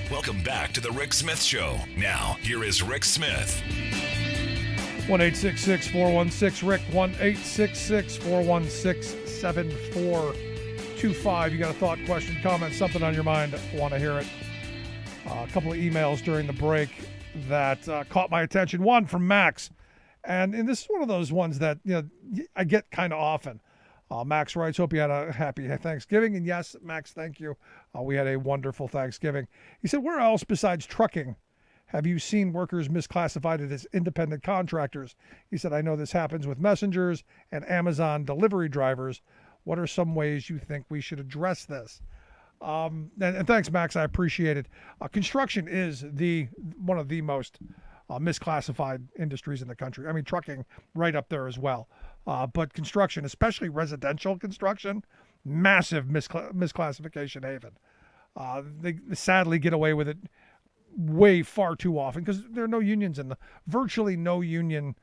Welcome back to the Rick Smith Show. Now, here is Rick Smith. 1-866-416-RICK, 1-866-416-7425. You got a thought, question, comment, something on your mind, want to hear it. A couple of emails during the break that caught my attention. One from Max, and this is one of those ones that I get kind of often. Max writes, hope you had a happy Thanksgiving. And yes, Max, thank you. We had a wonderful Thanksgiving. He said, where else besides trucking have you seen workers misclassified as independent contractors? He said, I know this happens with messengers and Amazon delivery drivers. What are some ways you think we should address this? And thanks, Max. I appreciate it. Construction is one of the most misclassified industries in the country. I mean, trucking right up there as well. But construction, especially residential construction, massive misclassification haven. They sadly get away with it far too often because there are no unions virtually no union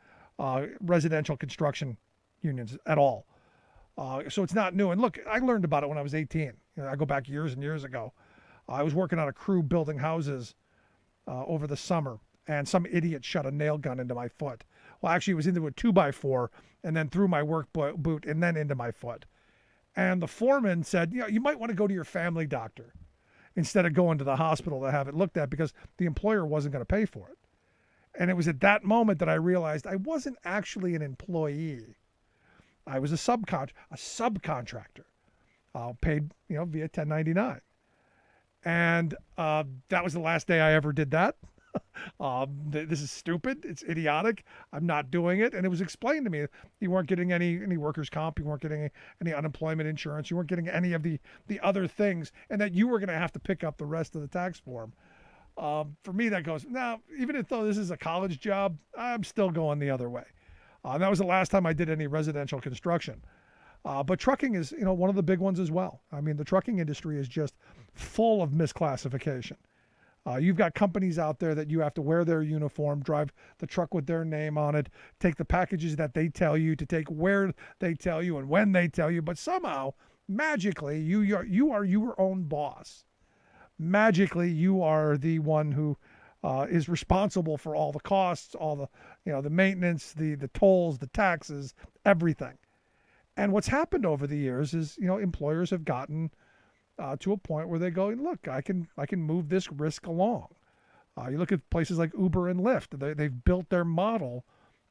residential construction unions at all. So it's not new. And look, I learned about it when I was 18. I go back years and years ago. I was working on a crew building houses over the summer, and some idiot shot a nail gun into my foot. Well, actually, it was into a 2x4, and then through my work boot, and then into my foot. And the foreman said, you might want to go to your family doctor instead of going to the hospital to have it looked at because the employer wasn't going to pay for it. And it was at that moment that I realized I wasn't actually an employee. I was a subcontractor, paid, via 1099. And that was the last day I ever did that. This is stupid. It's idiotic. I'm not doing it. And it was explained to me, you weren't getting any workers' comp. You weren't getting any unemployment insurance. You weren't getting any of the other things, and that you were going to have to pick up the rest of the tax form. For me, that goes, now, even though this is a college job, I'm still going the other way. That was the last time I did any residential construction. But trucking is, one of the big ones as well. I mean, the trucking industry is just full of misclassification. You've got companies out there that you have to wear their uniform, drive the truck with their name on it, take the packages that they tell you to take where they tell you and when they tell you. But somehow, magically, you are your own boss. Magically, you are the one who is responsible for all the costs, all the the maintenance, the tolls, the taxes, everything. And what's happened over the years is employers have gotten to a point where they go, look, I can move this risk along. You look at places like Uber and Lyft; they've built their model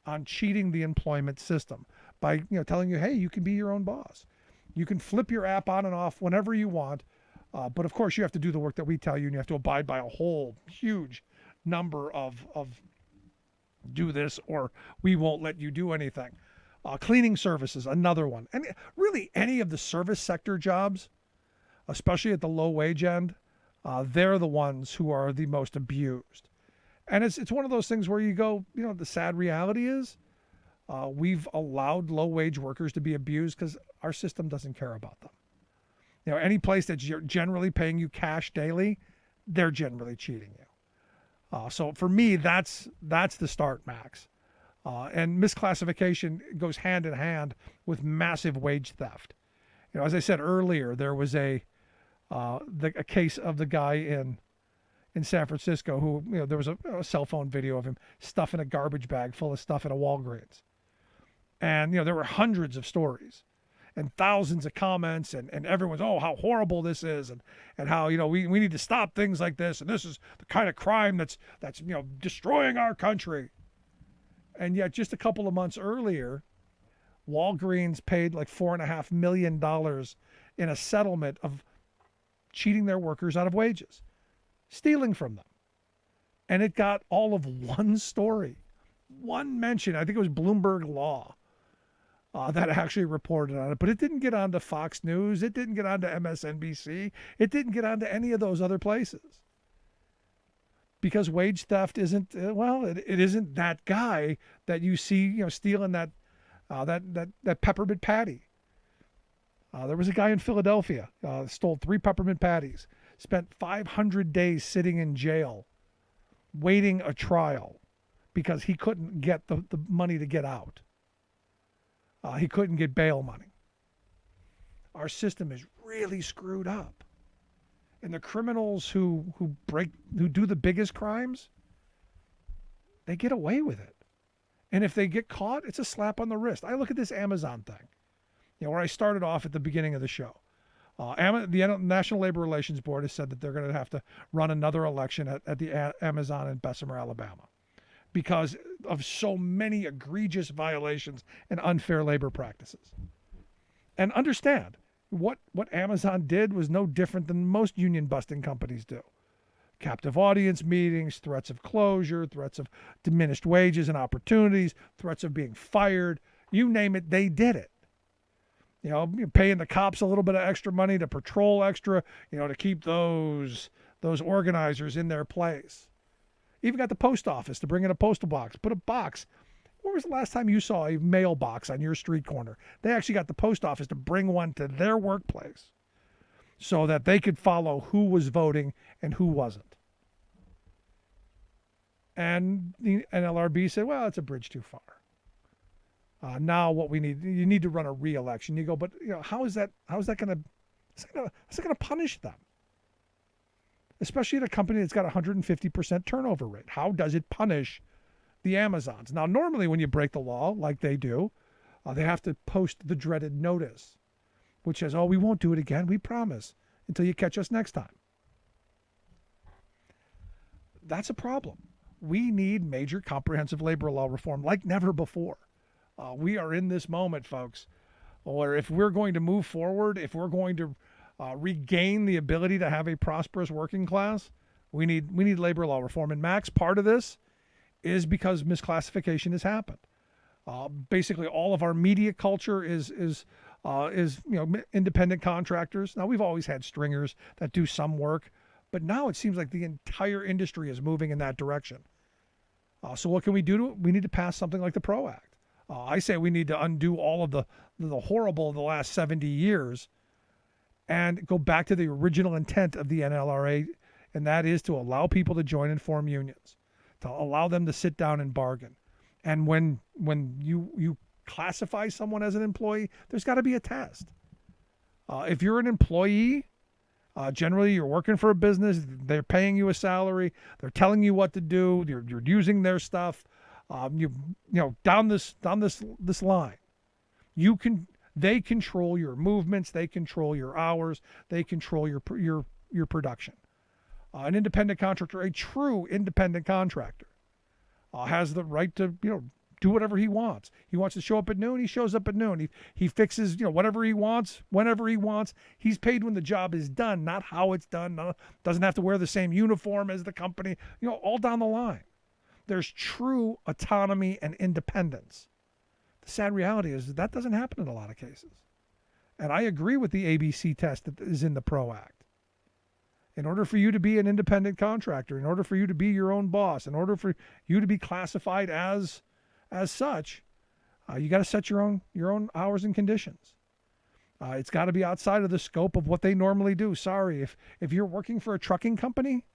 on cheating the employment system by telling you, hey, you can be your own boss, you can flip your app on and off whenever you want, but of course you have to do the work that we tell you, and you have to abide by a whole huge number of do this or we won't let you do anything. Cleaning services, another one. And really any of the service sector jobs, especially at the low wage end, they're the ones who are the most abused. And it's one of those things where you go, the sad reality is we've allowed low wage workers to be abused because our system doesn't care about them. Any place that's generally paying you cash daily, they're generally cheating you. So for me, that's the start, Max. And misclassification goes hand in hand with massive wage theft. As I said earlier, there was a case of the guy in in San Francisco who, there was a cell phone video of him stuffing a garbage bag full of stuff at a Walgreens. And, there were hundreds of stories and thousands of comments and everyone's, oh, how horrible this is and how, we need to stop things like this. And this is the kind of crime that's destroying our country. And yet just a couple of months earlier, Walgreens paid like $4.5 million in a settlement of cheating their workers out of wages, stealing from them. And it got all of one story, one mention. I think it was Bloomberg Law that actually reported on it. But it didn't get onto Fox News. It didn't get onto MSNBC. It didn't get onto any of those other places. Because wage theft isn't, it isn't that guy that you see, stealing that peppermint patty. There was a guy in Philadelphia, stole 3 peppermint patties, spent 500 days sitting in jail, waiting a trial because he couldn't get the money to get out. He couldn't get bail money. Our system is really screwed up. And the criminals who do the biggest crimes, they get away with it. And if they get caught, it's a slap on the wrist. I look at this Amazon thing, where I started off at the beginning of the show. The National Labor Relations Board has said that they're going to have to run another election at the Amazon in Bessemer, Alabama, because of so many egregious violations and unfair labor practices. And understand, what Amazon did was no different than most union-busting companies do. Captive audience meetings, threats of closure, threats of diminished wages and opportunities, threats of being fired. You name it, they did it. Paying the cops a little bit of extra money to patrol extra, to keep those organizers in their place. Even got the post office to bring in a postal box, put a box. When was the last time you saw a mailbox on your street corner? They actually got the post office to bring one to their workplace so that they could follow who was voting and who wasn't. And the NLRB said, well, it's a bridge too far. Now what we need, you need to run a re-election. You go, but how is that going to punish them? Especially at a company that's got a 150% turnover rate. How does it punish the Amazons? Now, normally when you break the law, like they do, they have to post the dreaded notice, which says, oh, we won't do it again, we promise, until you catch us next time. That's a problem. We need major comprehensive labor law reform like never before. We are in this moment, folks, where if we're going to move forward, if we're going to regain the ability to have a prosperous working class, we need labor law reform. And Max, part of this is because misclassification has happened. Basically, all of our media culture is independent contractors. Now, we've always had stringers that do some work, but now it seems like the entire industry is moving in that direction. So what can we do? We need to pass something like the PRO Act. I say we need to undo all of the horrible of the last 70 years and go back to the original intent of the NLRA, and that is to allow people to join and form unions, to allow them to sit down and bargain. And when you classify someone as an employee, there's got to be a test. If you're an employee, generally you're working for a business, they're paying you a salary, they're telling you what to do, you're using their stuff, down this line, they control your movements, they control your hours, they control your production. An independent contractor, a true independent contractor, has the right to do whatever he wants. He wants to show up at noon, he shows up at noon. He fixes whatever he wants, whenever he wants. He's paid when the job is done, not how it's done. Doesn't have to wear the same uniform as the company. All down the line. There's true autonomy and independence. The sad reality is that doesn't happen in a lot of cases. And I agree with the ABC test that is in the PRO Act. In order for you to be an independent contractor, in order for you to be your own boss, in order for you to be classified as such, you got to set your own hours and conditions. It's got to be outside of the scope of what they normally do. Sorry, if you're working for a trucking company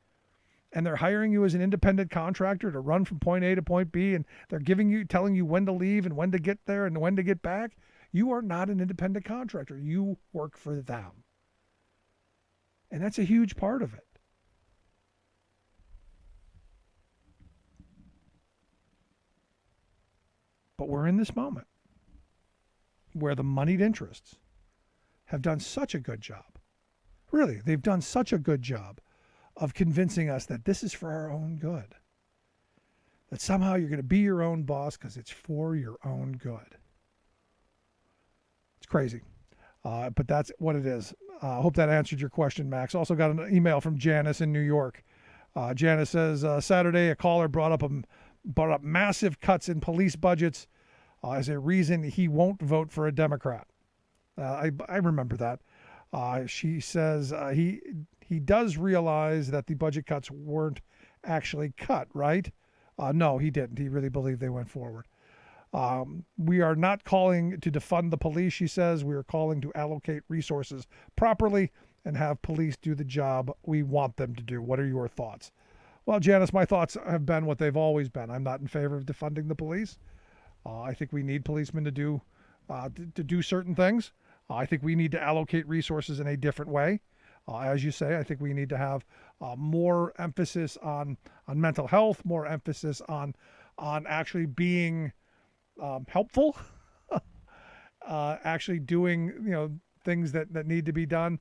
and they're hiring you as an independent contractor to run from point A to point B, and they're telling you when to leave and when to get there and when to get back, you are not an independent contractor. You work for them. And that's a huge part of it. But we're in this moment where the moneyed interests have done such a good job. Really, they've done such a good job of convincing us that this is for our own good. That somehow you're going to be your own boss because it's for your own good. It's crazy. But that's what it is. I hope that answered your question, Max. Also got an email from Janice in New York. Janice says, Saturday a caller brought up massive cuts in police budgets as a reason he won't vote for a Democrat. I remember that. She says he does realize that the budget cuts weren't actually cut, right? No, he didn't. He really believed they went forward. We are not calling to defund the police, she says. We are calling to allocate resources properly and have police do the job we want them to do. What are your thoughts? Well, Janice, my thoughts have been what they've always been. I'm not in favor of defunding the police. I think we need policemen to do certain things. I think we need to allocate resources in a different way. As you say, I think we need to have more emphasis on mental health, more emphasis on actually being helpful, actually doing things that need to be done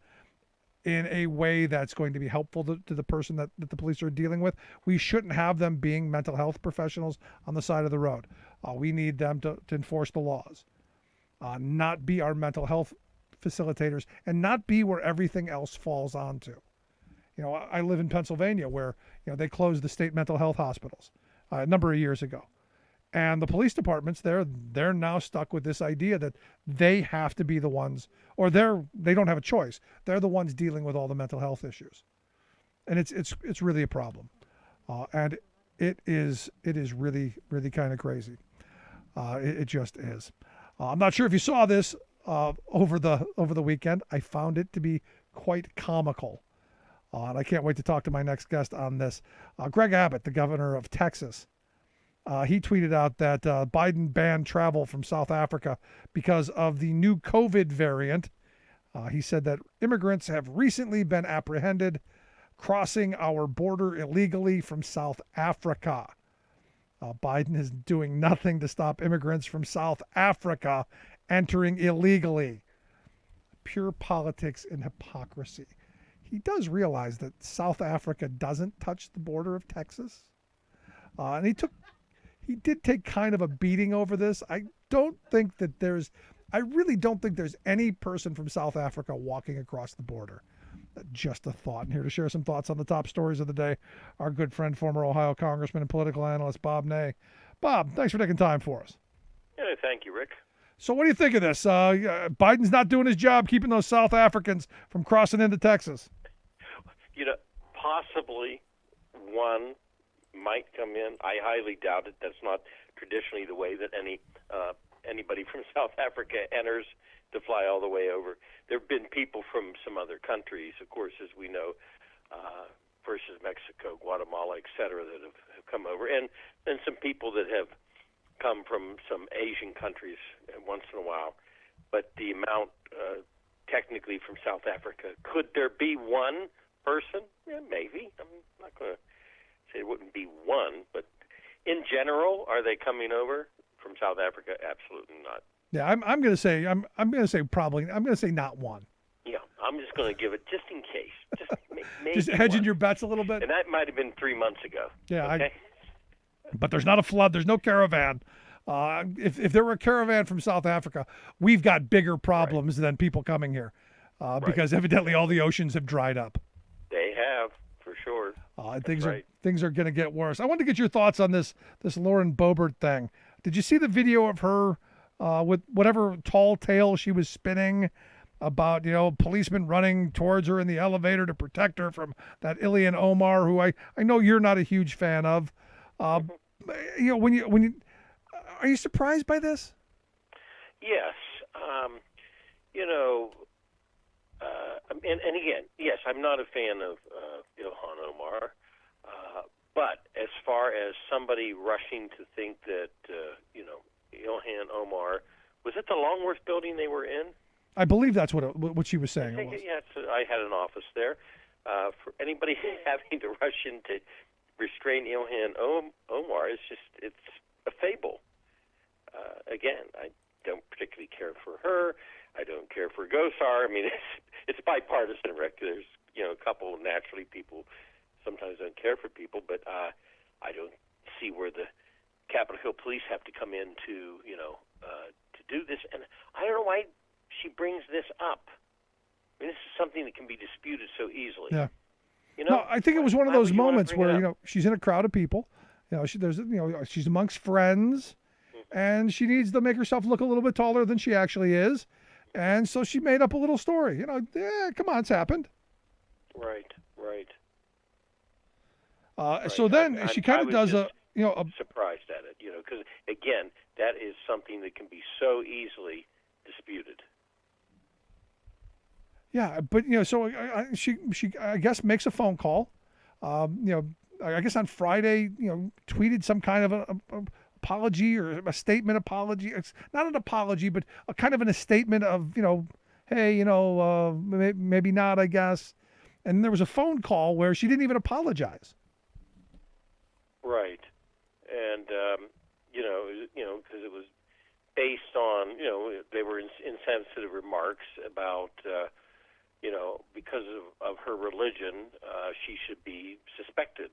in a way that's going to be helpful to the person that the police are dealing with. We shouldn't have them being mental health professionals on the side of the road. We need them to enforce the laws, not be our mental health facilitators, and not be where everything else falls onto. I live in Pennsylvania where they closed the state mental health hospitals a number of years ago. And the police departments they're now stuck with this idea that they have to be the ones, or they don't have a choice. They're the ones dealing with all the mental health issues, and it's really a problem, and it is really really kind of crazy. It just is. I'm not sure if you saw this over the weekend. I found it to be quite comical, and I can't wait to talk to my next guest on this. Greg Abbott, the governor of Texas. He tweeted out that Biden banned travel from South Africa because of the new COVID variant. He said that immigrants have recently been apprehended crossing our border illegally from South Africa. Biden is doing nothing to stop immigrants from South Africa entering illegally. Pure politics and hypocrisy. He does realize that South Africa doesn't touch the border of Texas. And he did take kind of a beating over this. I really don't think there's any person from South Africa walking across the border. Just a thought. And here to share some thoughts on the top stories of the day, our good friend, former Ohio Congressman and political analyst, Bob Ney. Bob, thanks for taking time for us. Yeah, thank you, Rick. So what do you think of this? Biden's not doing his job keeping those South Africans from crossing into Texas. Possibly one might come in. I highly doubt it. That's not traditionally the way that anybody from South Africa enters to fly all the way over. There have been people from some other countries, of course, as we know, versus Mexico, Guatemala, et cetera, that have come over, and some people that have come from some Asian countries once in a while. But the amount technically from South Africa, could there be one person? Yeah, maybe. I'm not going to say it wouldn't be one, but in general, are they coming over from South Africa? Absolutely not. Yeah, I'm going to say probably. I'm going to say not one. Yeah, I'm just going to give it just in case. Just maybe just hedging one. your bets a little bit. And that might have been 3 months ago. Yeah, okay? But there's not a flood. There's no caravan. If there were a caravan from South Africa, we've got bigger problems than people coming here, because evidently all the oceans have dried up. They have, for sure. Things are going to get worse. I wanted to get your thoughts on this Lauren Boebert thing. Did you see the video of her with whatever tall tale she was spinning about, policemen running towards her in the elevator to protect her from that Ilhan Omar, who I know you're not a huge fan of. When you are you surprised by this? Yes. And again, yes, I'm not a fan of Ilhan Omar. But as far as somebody rushing to think that, Ilhan Omar, was it the Longworth building they were in? I believe that's what she was saying. I had an office there. For anybody having to rush in to restrain Ilhan Omar, it's a fable. again, I don't particularly care for her. I don't care for Gosar. I mean, it's bipartisan, Rick. There's, a couple of naturally people sometimes don't care for people, but I don't see where the Capitol Hill police have to come in to do this. And I don't know why she brings this up. I mean, this is something that can be disputed so easily. Yeah. No, I think it was one of those moments where, she's in a crowd of people. She's amongst friends, and she needs to make herself look a little bit taller than she actually is. And so she made up a little story. Come on, it's happened. Right. So then she kind of does surprised at it, because again, that is something that can be so easily disputed. Yeah, but so she I guess makes a phone call. I guess on Friday, tweeted some kind of a apology or a statement apology. It's not an apology, but a kind of a statement of hey, maybe not, I guess. And there was a phone call where she didn't even apologize. Right, and because it was based on they were insensitive remarks about because of her religion, she should be suspected,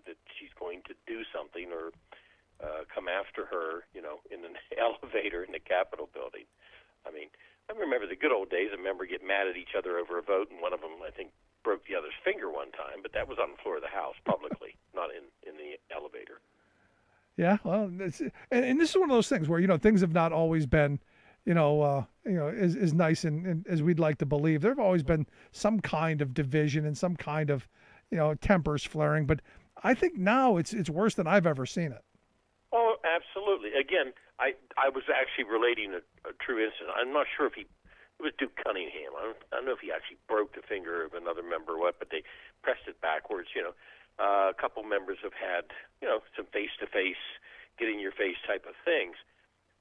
that she's going to do something or come after her, in an elevator in the Capitol building. I mean, I remember the good old days. I remember getting mad at each other over a vote, and one of them, I think, broke the other's finger one time, but that was on the floor of the House publicly, not in the elevator. Yeah, well, and this is one of those things where, things have not always been, as nice and as we'd like to believe. There have always been some kind of division and some kind of, tempers flaring, but I think now it's worse than I've ever seen it. Oh, absolutely. Again, I was actually relating a true incident. I'm not sure if it was Duke Cunningham. I don't know if he actually broke the finger of another member or what, but they pressed it backwards. A couple members have had, some face-to-face, get-in-your-face type of things.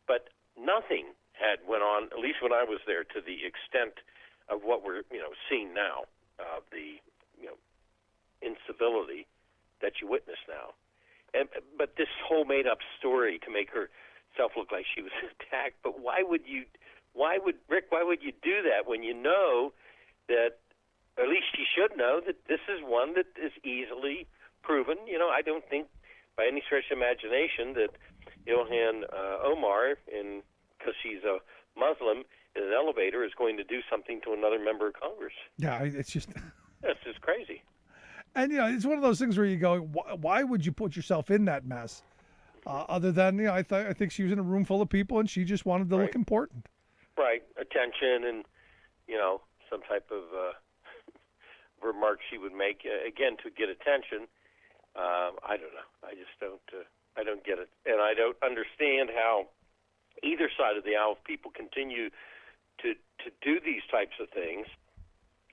But nothing had went on, at least when I was there, to the extent of what we're, seeing now, the, incivility that you witness now. But this whole made-up story to make herself look like she was attacked. But why would you do that when you know that, or at least you should know, that this is one that is easily proven? I don't think by any stretch of imagination that Ilhan Omar, because she's a Muslim, in an elevator is going to do something to another member of Congress. Yeah, it's just... That's just crazy. And, it's one of those things where you go, why would you put yourself in that mess? Other than, I think she was in a room full of people and she just wanted to look important. Right. Attention and, some type of remark she would make, again, to get attention. I don't know. I just I don't get it. And I don't understand how either side of the aisle, if people continue to do these types of things,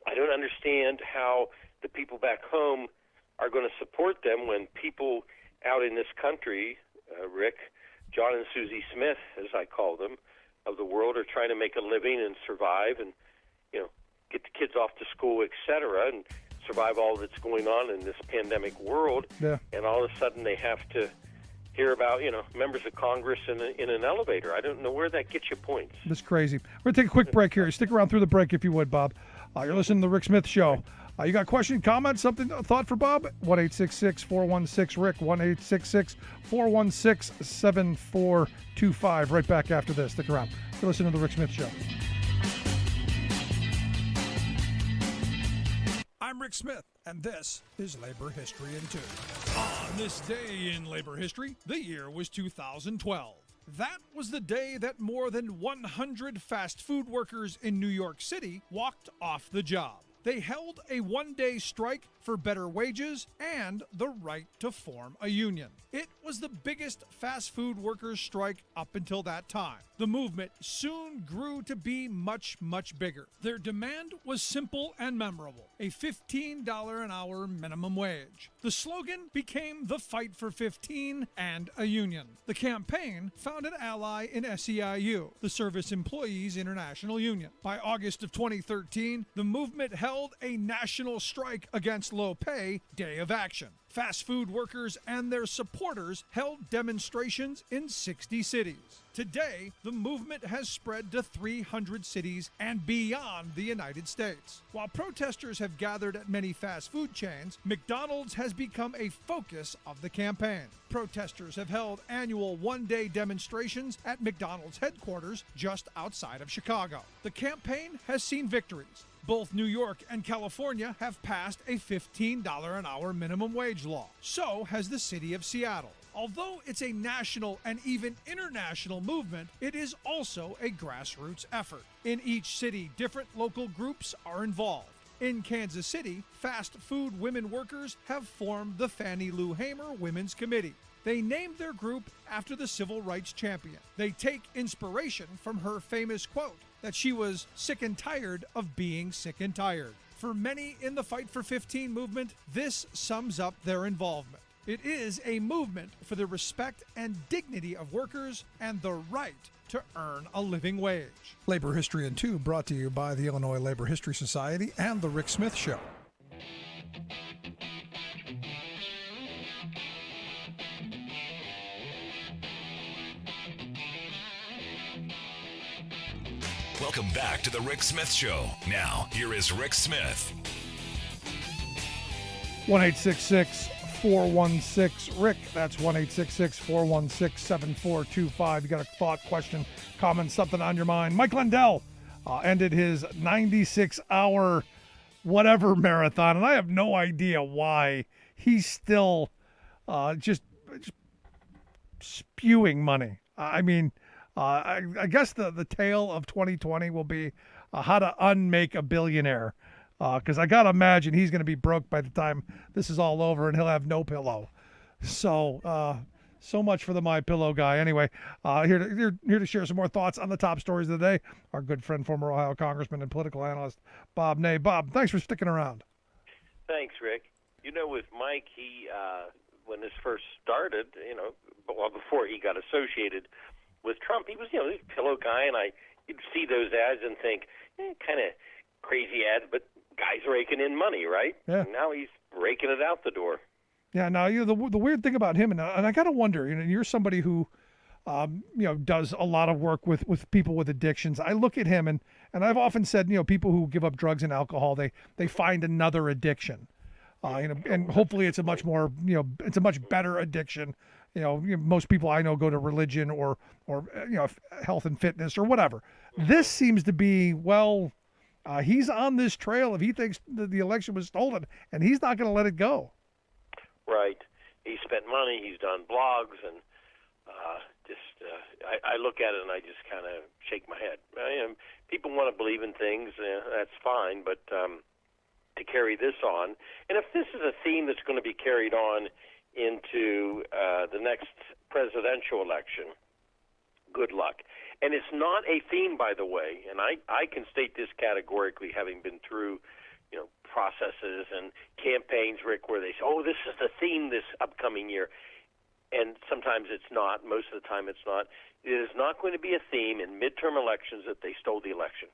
I don't understand how the people back home are going to support them when people out in this country, Rick, John and Susie Smith, as I call them, of the world, are trying to make a living and survive and, get the kids off to school, et cetera, and survive all that's going on in this pandemic world. Yeah. And all of a sudden they have to hear about, members of Congress in an elevator. I don't know where that gets you points. That's crazy. We're going to take a quick break here. Stick around through the break if you would, Bob. You're listening to The Rick Smith Show. You got a question, comment, something, a thought for Bob? 1-866-416-RICK, 1-866-416-7425. Right back after this. Stick around. You're listening to The Rick Smith Show. I'm Rick Smith, and this is Labor History in 2. On this day in labor history, the year was 2012. That was the day that more than 100 fast food workers in New York City walked off the job. They held a one-day strike for better wages and the right to form a union. It was the biggest fast food workers' strike up until that time. The movement soon grew to be much, much bigger. Their demand was simple and memorable: a $15 an hour minimum wage. The slogan became the Fight for 15 and a union. The campaign found an ally in SEIU, the Service Employees International Union. By August of 2013, the movement held a national strike against Low Pay Day of Action. Fast food workers and their supporters held demonstrations in 60 cities. Today, the movement has spread to 300 cities and beyond the United States. While protesters have gathered at many fast food chains, McDonald's has become a focus of the campaign. Protesters have held annual one-day demonstrations at McDonald's headquarters just outside of Chicago. The campaign has seen victories. Both New York and California have passed a $15 an hour minimum wage law. So has the city of Seattle. Although it's a national and even international movement, it is also a grassroots effort. In each city, different local groups are involved. In Kansas City, fast food women workers have formed the Fannie Lou Hamer Women's Committee. They named their group after the civil rights champion. They take inspiration from her famous quote that she was sick and tired of being sick and tired. For many in the Fight for 15 movement, this sums up their involvement. It is a movement for the respect and dignity of workers and the right to earn a living wage. Labor History in 2 brought to you by the Illinois Labor History Society and The Rick Smith Show. Welcome back to the Rick Smith Show. Now, here is Rick Smith. 1-866-416-RICK. That's 1-866-416-7425. You got a thought, question, comment, something on your mind. Mike Lindell ended his 96-hour whatever marathon, and I have no idea why he's still just spewing money. I mean, I guess the tale of 2020 will be how to unmake a billionaire, because I got to imagine he's going to be broke by the time this is all over and he'll have no pillow. So much for the My Pillow guy. Anyway, here to share some more thoughts on the top stories of the day, our good friend, former Ohio Congressman and political analyst, Bob Ney. Bob, thanks for sticking around. Thanks, Rick. You know, with Mike, he when this first started, before he got associated with Trump, he was, this pillow guy, and you'd see those ads and think, kind of crazy ads, but guys raking in money, right? Yeah. And now he's raking it out the door. Yeah. Now, the weird thing about him, and I got to wonder, you're somebody who, does a lot of work with people with addictions. I look at him, and I've often said, people who give up drugs and alcohol, they find another addiction, and hopefully it's a much more, it's a much better addiction. Most people I know go to religion or health and fitness or whatever. This seems to be, he's on this trail if he thinks that the election was stolen, and he's not going to let it go. Right. He spent money. He's done blogs, and I look at it and I just kind of shake my head. People want to believe in things. That's fine, but to carry this on, and if this is a theme that's going to be carried on into the next presidential election, good luck. And it's not a theme, by the way, and I can state this categorically, having been through processes and campaigns, Rick, where they say, this is the theme this upcoming year. And sometimes it's not. Most of the time it's not. It is not going to be a theme in midterm elections that they stole the election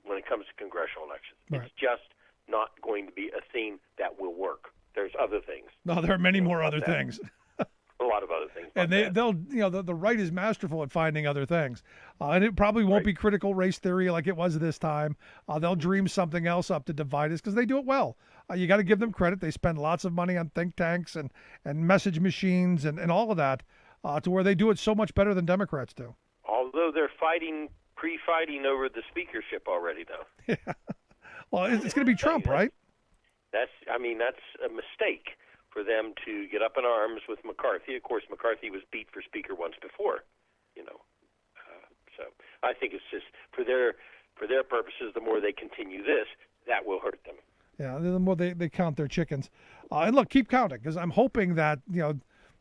when it comes to congressional elections. Right. It's just not going to be a theme that will work. There's other things. No, there are many more other things. A lot of other things. And they'll the right is masterful at finding other things. And it probably won't be critical race theory like it was this time. They'll dream something else up to divide us because they do it well. You got to give them credit. They spend lots of money on think tanks and message machines and all of that to where they do it so much better than Democrats do. Although they're pre-fighting over the speakership already, though. Yeah. Well, it's going to be Trump, right? That's a mistake for them to get up in arms with McCarthy. Of course, McCarthy was beat for speaker once before, so I think it's just for their purposes, the more they continue this, that will hurt them. Yeah, the more they count their chickens. And look, keep counting, because I'm hoping that,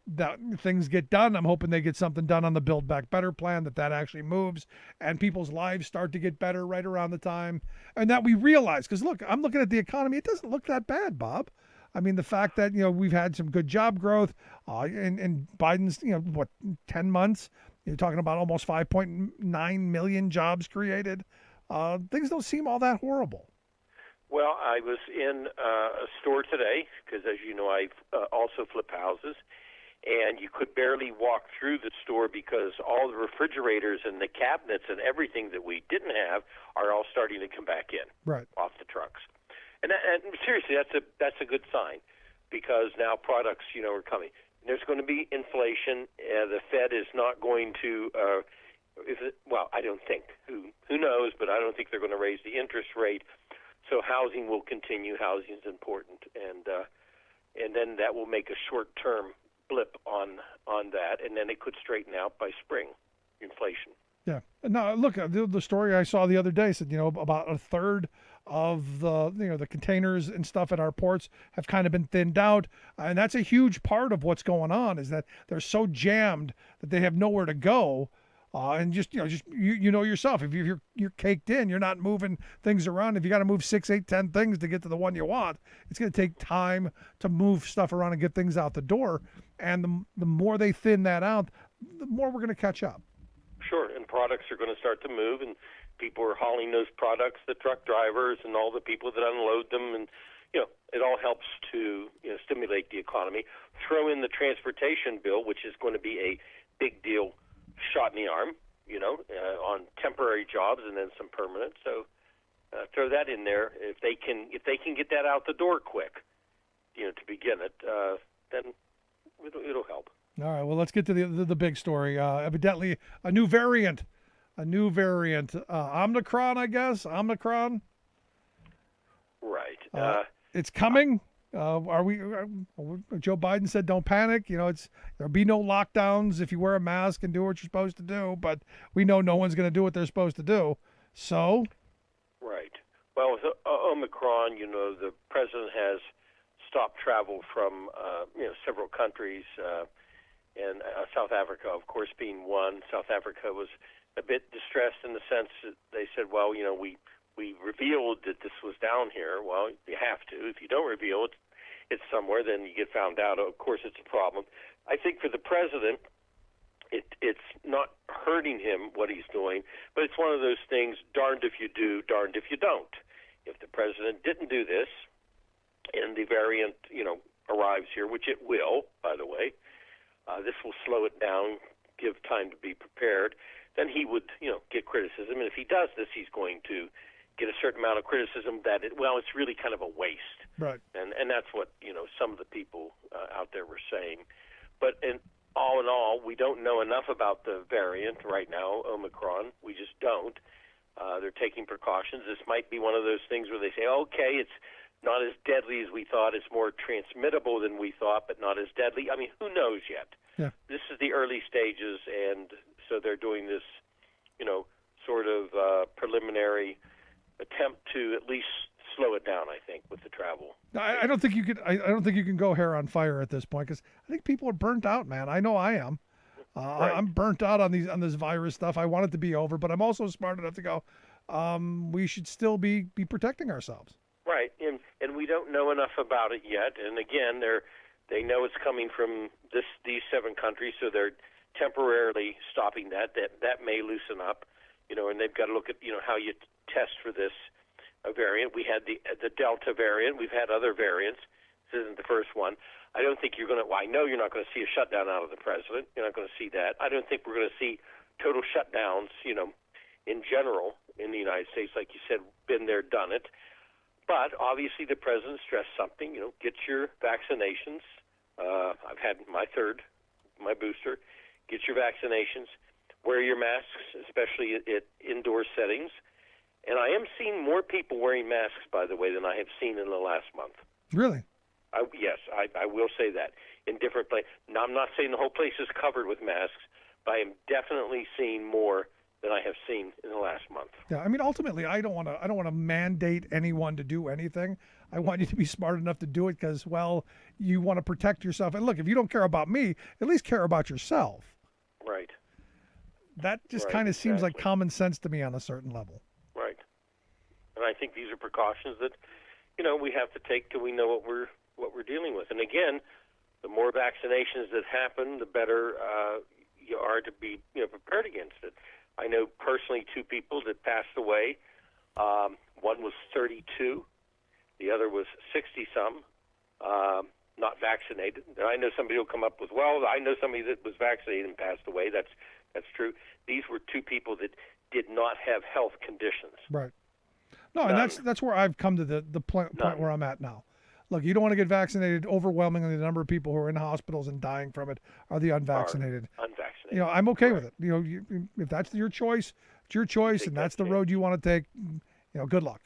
that things get done. I'm hoping they get something done on the Build Back Better plan, that actually moves and people's lives start to get better right around the time. And that we realize, because look, I'm looking at the economy. It doesn't look that bad, Bob. I mean, the fact that, we've had some good job growth in Biden's, 10 months, you're talking about almost 5.9 million jobs created. Things don't seem all that horrible. Well, I was in a store today because, as you know, I also flip houses, and you could barely walk through the store because all the refrigerators and the cabinets and everything that we didn't have are all starting to come back in off the trucks. And seriously, that's a good sign, because now products, are coming. There's going to be inflation. The Fed is not going to, I don't think. Who knows? But I don't think they're going to raise the interest rate. So housing will continue. Housing is important, and then that will make a short-term blip on that, and then it could straighten out by spring. Inflation. Yeah. Now look, the story I saw the other day said about a third of the containers and stuff at our ports have kind of been thinned out, and that's a huge part of what's going on, is that they're so jammed that they have nowhere to go. And you know yourself, if you're caked in, you're not moving things around. If you got to move 6, 8, 10 things to get to the one you want, it's going to take time to move stuff around and get things out the door. And the more they thin that out, the more we're going to catch up. Sure, and products are going to start to move, and people are hauling those products, the truck drivers and all the people that unload them, and it all helps to stimulate the economy. Throw in the transportation bill, which is going to be a big deal shot in the arm, on temporary jobs and then some permanent. So throw that in there. If they can get that out the door quick, to begin it, then it'll help. All right. Well, let's get to the big story. Evidently, a new variant. Omicron, I guess. Omicron. Right. It's coming. Joe Biden said, "Don't panic." There'll be no lockdowns if you wear a mask and do what you're supposed to do. But we know no one's going to do what they're supposed to do. So. Right. Well, with Omicron, the president has stopped travel from several countries, and South Africa, of course, being one. South Africa was a bit distressed in the sense that they said, "Well, we revealed that this was down here." Well, you have to. If you don't reveal it, it's somewhere, then you get found out. Of course, it's a problem. I think for the president, it's not hurting him what he's doing, but it's one of those things, darned if you do, darned if you don't. If the president didn't do this, and the variant, arrives here, which it will, by the way, this will slow it down, give time to be prepared, then he would, get criticism. And if he does this, he's going to get a certain amount of criticism that it's really kind of a waste. Right. And that's what, some of the people out there were saying. But in all, we don't know enough about the variant right now, Omicron. We just don't. They're taking precautions. This might be one of those things where they say, okay, it's not as deadly as we thought. It's more transmittable than we thought, but not as deadly. I mean, who knows yet? Yeah. This is the early stages, and so they're doing this, sort of preliminary attempt to at least slow it down, I think, with the travel. I don't think you could. I don't think you can go hair on fire at this point, because I think people are burnt out, man. I know I am. Right. I'm burnt out on this virus stuff. I want it to be over, but I'm also smart enough to go, we should still be protecting ourselves. Right, and we don't know enough about it yet. And again, they know it's coming from these 7 countries, so they're temporarily stopping that. That may loosen up, and they've got to look at how you test for this variant. We had the Delta variant. We've had other variants. This isn't the first one. I don't think you're going to. Well, I know you're not going to see a shutdown out of the president. You're not going to see that. I don't think we're going to see total shutdowns. In general, in the United States, like you said, been there, done it. But obviously, the president stressed something. Get your vaccinations. I've had my booster. Get your vaccinations. Wear your masks, especially at indoor settings. And I am seeing more people wearing masks, by the way, than I have seen in the last month. Really? Yes, I will say that. In different places. Now, I'm not saying the whole place is covered with masks, but I am definitely seeing more than I have seen in the last month. Yeah, I mean, ultimately, I don't want to mandate anyone to do anything. I want you to be smart enough to do it because, well, you want to protect yourself. And look, if you don't care about me, at least care about yourself. Right. That just kind of seems like common sense to me on a certain level. Right. And I think these are precautions that, we have to take till we know what we're dealing with. And again, the more vaccinations that happen, the better you are to be prepared against it. I know personally 2 people that passed away. One was 32, The other was 60-some, not vaccinated. And I know somebody will come up with, well, I know somebody that was vaccinated and passed away. That's true. These were two people that did not have health conditions. Right. No, and that's where I've come to the point where I'm at now. Look, you don't want to get vaccinated. Overwhelmingly, the number of people who are in hospitals and dying from it are the unvaccinated. Unvaccinated. You know, I'm okay with it. You know, if that's your choice, it's your choice, and that's the road you want to take. You know, good luck.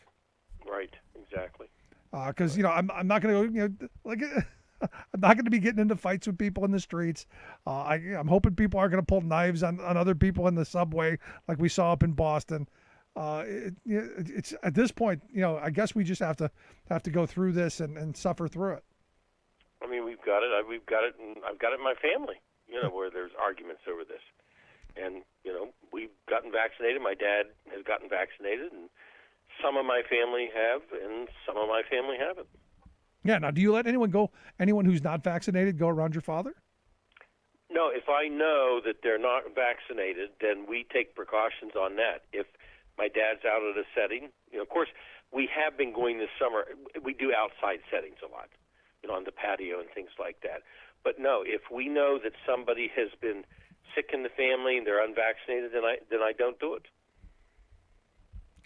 Right. Exactly. Because you know, I'm not going to go. You know, like I'm not going to be getting into fights with people in the streets. I'm hoping people aren't going to pull knives on other people in the subway like we saw up in Boston. It's at this point, you know, I guess we just have to go through this and suffer through it. I mean, we've got it, and I've got it in my family, you know, where there's arguments over this. And, you know, we've gotten vaccinated. My dad has gotten vaccinated, and some of my family have, and some of my family haven't. Yeah. Now, do you let anyone who's not vaccinated go around your father? No, if I know that they're not vaccinated, then we take precautions on that. If my dad's out at a setting, you know, of course, we have been going this summer. We do outside settings a lot, you know, on the patio and things like that. But no, if we know that somebody has been sick in the family and they're unvaccinated, then I don't do it.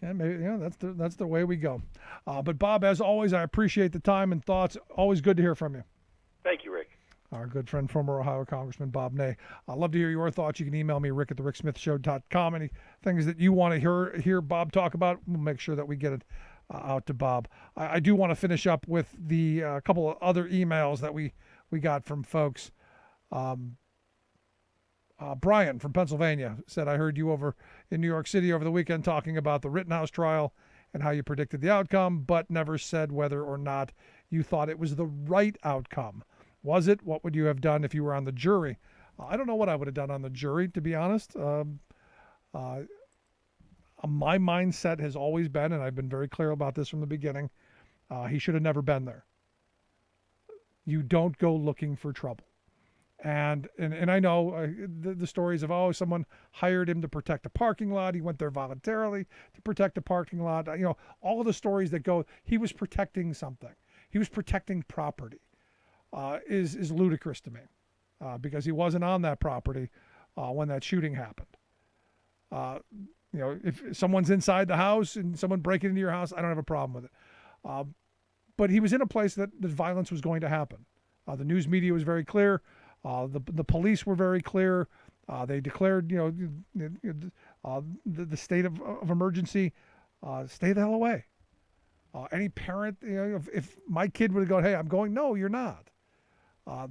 Okay, maybe, yeah, that's the way we go. But Bob, as always, I appreciate the time and thoughts. Always good to hear from you. Thank you, Rick. Our good friend, former Ohio Congressman Bob Ney. I'd love to hear your thoughts. You can email me, rick@thericksmithshow.com. Any things that you want to hear Bob talk about, we'll make sure that we get it out to Bob. I do want to finish up with the couple of other emails that we got from folks. Brian from Pennsylvania said, I heard you over in New York City over the weekend talking about the Rittenhouse trial and how you predicted the outcome, but never said whether or not you thought it was the right outcome. Was it? What would you have done if you were on the jury? I don't know what I would have done on the jury, to be honest. My mindset has always been, and I've been very clear about this from the beginning, he should have never been there. You don't go looking for trouble. And I know the stories of, someone hired him to protect a parking lot. He went there voluntarily to protect a parking lot. You know, all of the stories that go, he was protecting something. He was protecting property. Is ludicrous to me because he wasn't on that property when that shooting happened. You know, if someone's inside the house and someone breaking into your house, I don't have a problem with it. But he was in a place that violence was going to happen. The news media was very clear. The police were very clear. They declared, you know, the state of emergency. Stay the hell away. Any parent, you know, if my kid would have gone, hey, I'm going, no, you're not.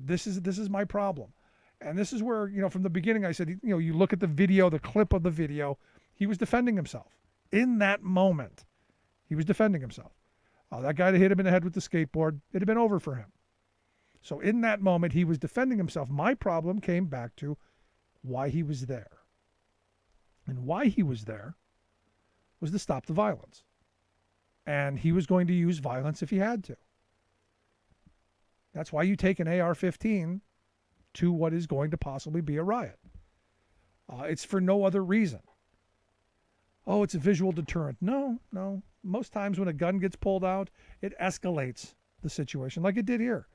This is my problem. And this is where, you know, from the beginning I said, you know, you look at the video, the clip of the video, he was defending himself. In that moment, he was defending himself. That guy that hit him in the head with the skateboard, it had been over for him. So in that moment, he was defending himself. My problem came back to why he was there. And why he was there was to stop the violence. And he was going to use violence if he had to. That's why you take an AR-15 to what is going to possibly be a riot. It's for no other reason. Oh, it's a visual deterrent. No. Most times when a gun gets pulled out, it escalates the situation like it did here.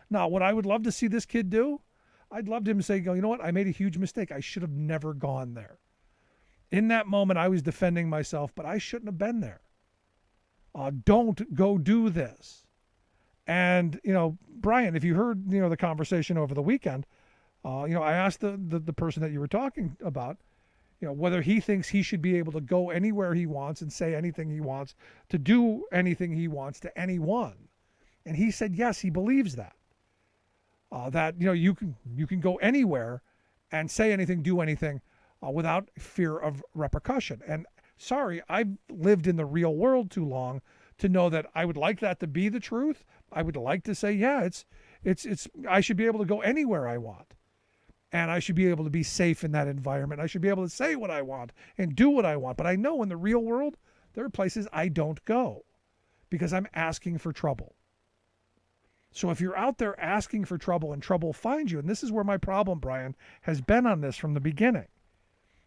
Now, what I would love to see this kid do, I'd love him to say, you know what, I made a huge mistake. I should have never gone there. In that moment, I was defending myself, but I shouldn't have been there. Don't go do this. And, you know, Brian, if you heard, you know, the conversation over the weekend, you know, I asked the person that you were talking about, you know, whether he thinks he should be able to go anywhere he wants and say anything he wants, to do anything he wants to anyone. And he said, yes, he believes that. That, you know, you can go anywhere and say anything, do anything without fear of repercussion. And sorry, I've lived in the real world too long to know that I would like that to be the truth. I would like to say, yeah, it's I should be able to go anywhere I want. And I should be able to be safe in that environment. I should be able to say what I want and do what I want. But I know in the real world, there are places I don't go because I'm asking for trouble. So if you're out there asking for trouble and trouble finds you, and this is where my problem, Brian, has been on this from the beginning.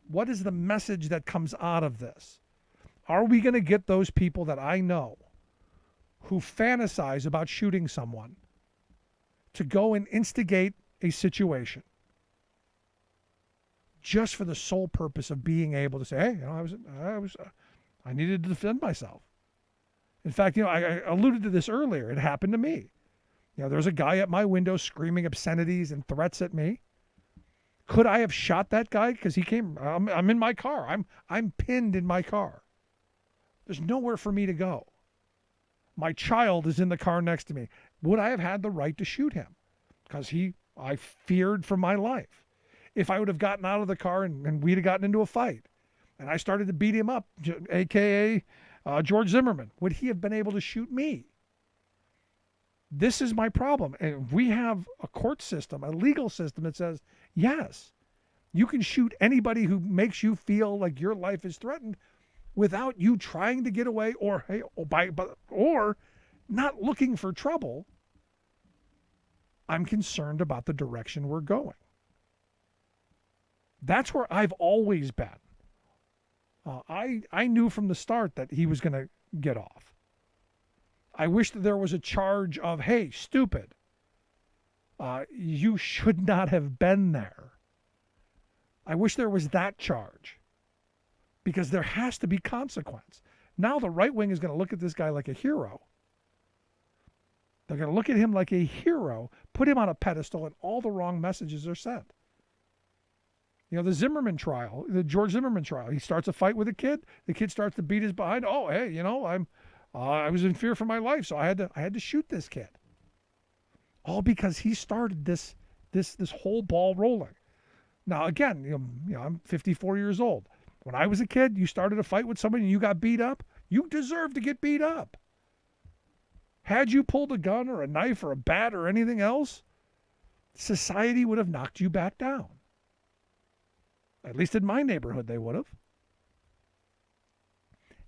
What is the message that comes out of this? Are we going to get those people that I know who fantasize about shooting someone to go and instigate a situation just for the sole purpose of being able to say, hey, I needed to defend myself. In fact, I alluded to this earlier. It happened to me. There's a guy at my window screaming obscenities and threats at me. Could I have shot that guy? Because he came, I'm in my car. I'm pinned in my car. There's nowhere for me to go. My child is in the car next to me. Would I have had the right to shoot him? Because I feared for my life. If I would have gotten out of the car and we'd have gotten into a fight and I started to beat him up, a.k.a. George Zimmerman, would he have been able to shoot me? This is my problem. And we have a court system, a legal system that says, yes, you can shoot anybody who makes you feel like your life is threatened without you trying to get away or not looking for trouble. I'm concerned about the direction we're going. That's where I've always been. I knew from the start that he was going to get off. I wish that there was a charge of, hey, stupid, you should not have been there. I wish there was that charge, because there has to be consequence. Now the right wing is going to look at this guy like a hero. They're going to look at him like a hero, put him on a pedestal, and all the wrong messages are sent. The Zimmerman trial, the George Zimmerman trial, he starts a fight with a kid. The kid starts to beat his behind. Oh, hey, I was in fear for my life, so I had to shoot this kid. All because he started this whole ball rolling. Now, again, I'm 54 years old. When I was a kid, you started a fight with somebody and you got beat up, you deserved to get beat up. Had you pulled a gun or a knife or a bat or anything else, society would have knocked you back down. At least in my neighborhood, they would have.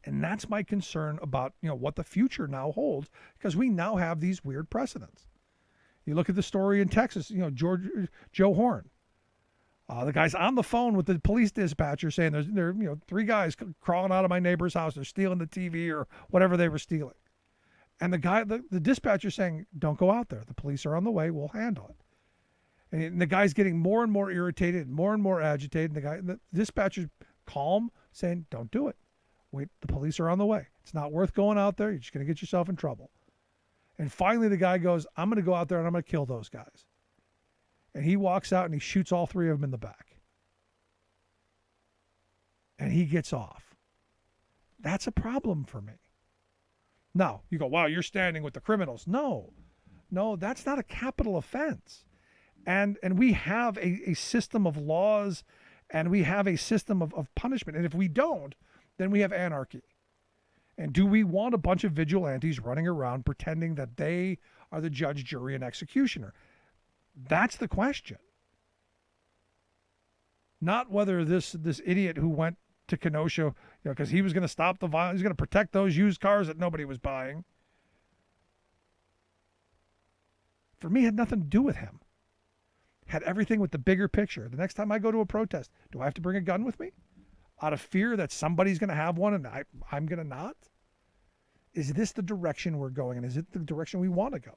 And that's my concern about, what the future now holds, because we now have these weird precedents. You look at the story in Texas, Joe Horn. The guy's on the phone with the police dispatcher saying there are 3 guys crawling out of my neighbor's house. They're stealing the TV or whatever they were stealing. And the dispatcher saying, don't go out there. The police are on the way. We'll handle it. And the guy's getting more and more irritated and more agitated. And the dispatcher's calm, saying, don't do it. Wait, the police are on the way. It's not worth going out there. You're just going to get yourself in trouble. And finally the guy goes, I'm going to go out there and I'm going to kill those guys. And he walks out and he shoots all 3 of them in the back. And he gets off. That's a problem for me. Now, you go, wow, you're standing with the criminals. No, that's not a capital offense. And we have a system of laws, and we have a system of punishment. And if we don't, then we have anarchy. And do we want a bunch of vigilantes running around pretending that they are the judge, jury, and executioner? That's the question. Not whether this idiot who went to Kenosha, because he was going to stop the violence, he's going to protect those used cars that nobody was buying. For me, it had nothing to do with him. Had everything with the bigger picture. The next time I go to a protest, do I have to bring a gun with me? Out of fear that somebody's going to have one and I'm going to not? Is this the direction we're going? And is it the direction we want to go?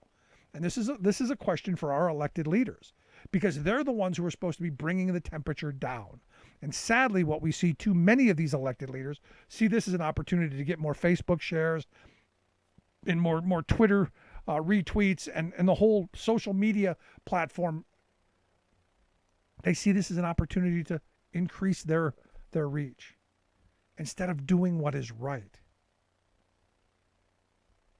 And this is a question for our elected leaders, because they're the ones who are supposed to be bringing the temperature down. And sadly, what we see too many of these elected leaders see this as an opportunity to get more Facebook shares and more Twitter retweets and the whole social media platform. They see this as an opportunity to increase their reach instead of doing what is right.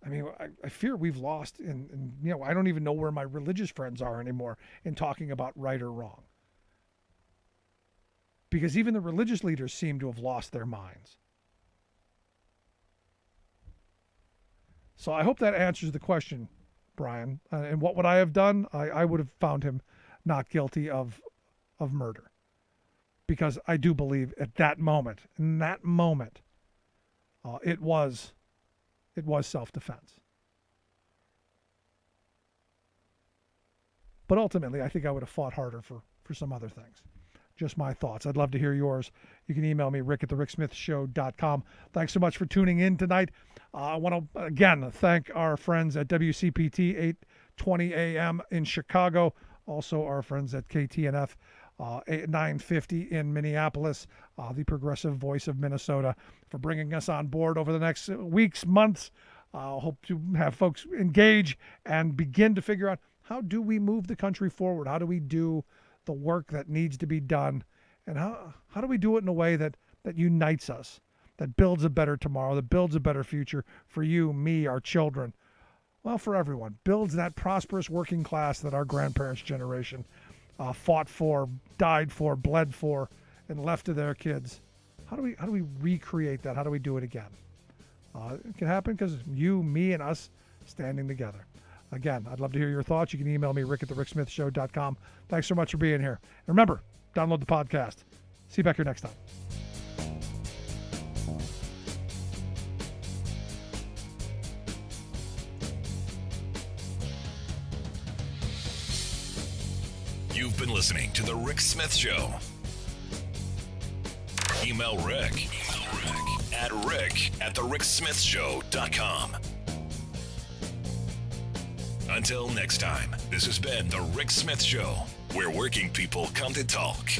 I mean, I fear we've lost, and I don't even know where my religious friends are anymore in talking about right or wrong. Because even the religious leaders seem to have lost their minds. So I hope that answers the question, Brian. And what would I have done? I would have found him not guilty of murder. Because I do believe in that moment, it was self-defense. But ultimately, I think I would have fought harder for some other things. just my thoughts. I'd love to hear yours. You can email me, rick@thericksmithshow.com. Thanks so much for tuning in tonight. I want to, again, thank our friends at WCPT 820 AM in Chicago. Also our friends at KTNF 950 in Minneapolis, the progressive voice of Minnesota, for bringing us on board over the next weeks, months. Hope to have folks engage and begin to figure out, how do we move the country forward? How do we do the work that needs to be done? And how do we do it in a way that unites us, that builds a better tomorrow, that builds a better future for you, me, our children, well, for everyone, builds that prosperous working class that our grandparents' generation fought for, died for, bled for, and left to their kids. How do we recreate that? How do we do it again? It can happen because you, me, and us standing together. Again, I'd love to hear your thoughts. You can email me, rick@thericksmithshow.com. Thanks so much for being here. And remember, download the podcast. See you back here next time. You've been listening to The Rick Smith Show. Email Rick at rick@thericksmithshow.com. Until next time, this has been The Rick Smith Show, where working people come to talk.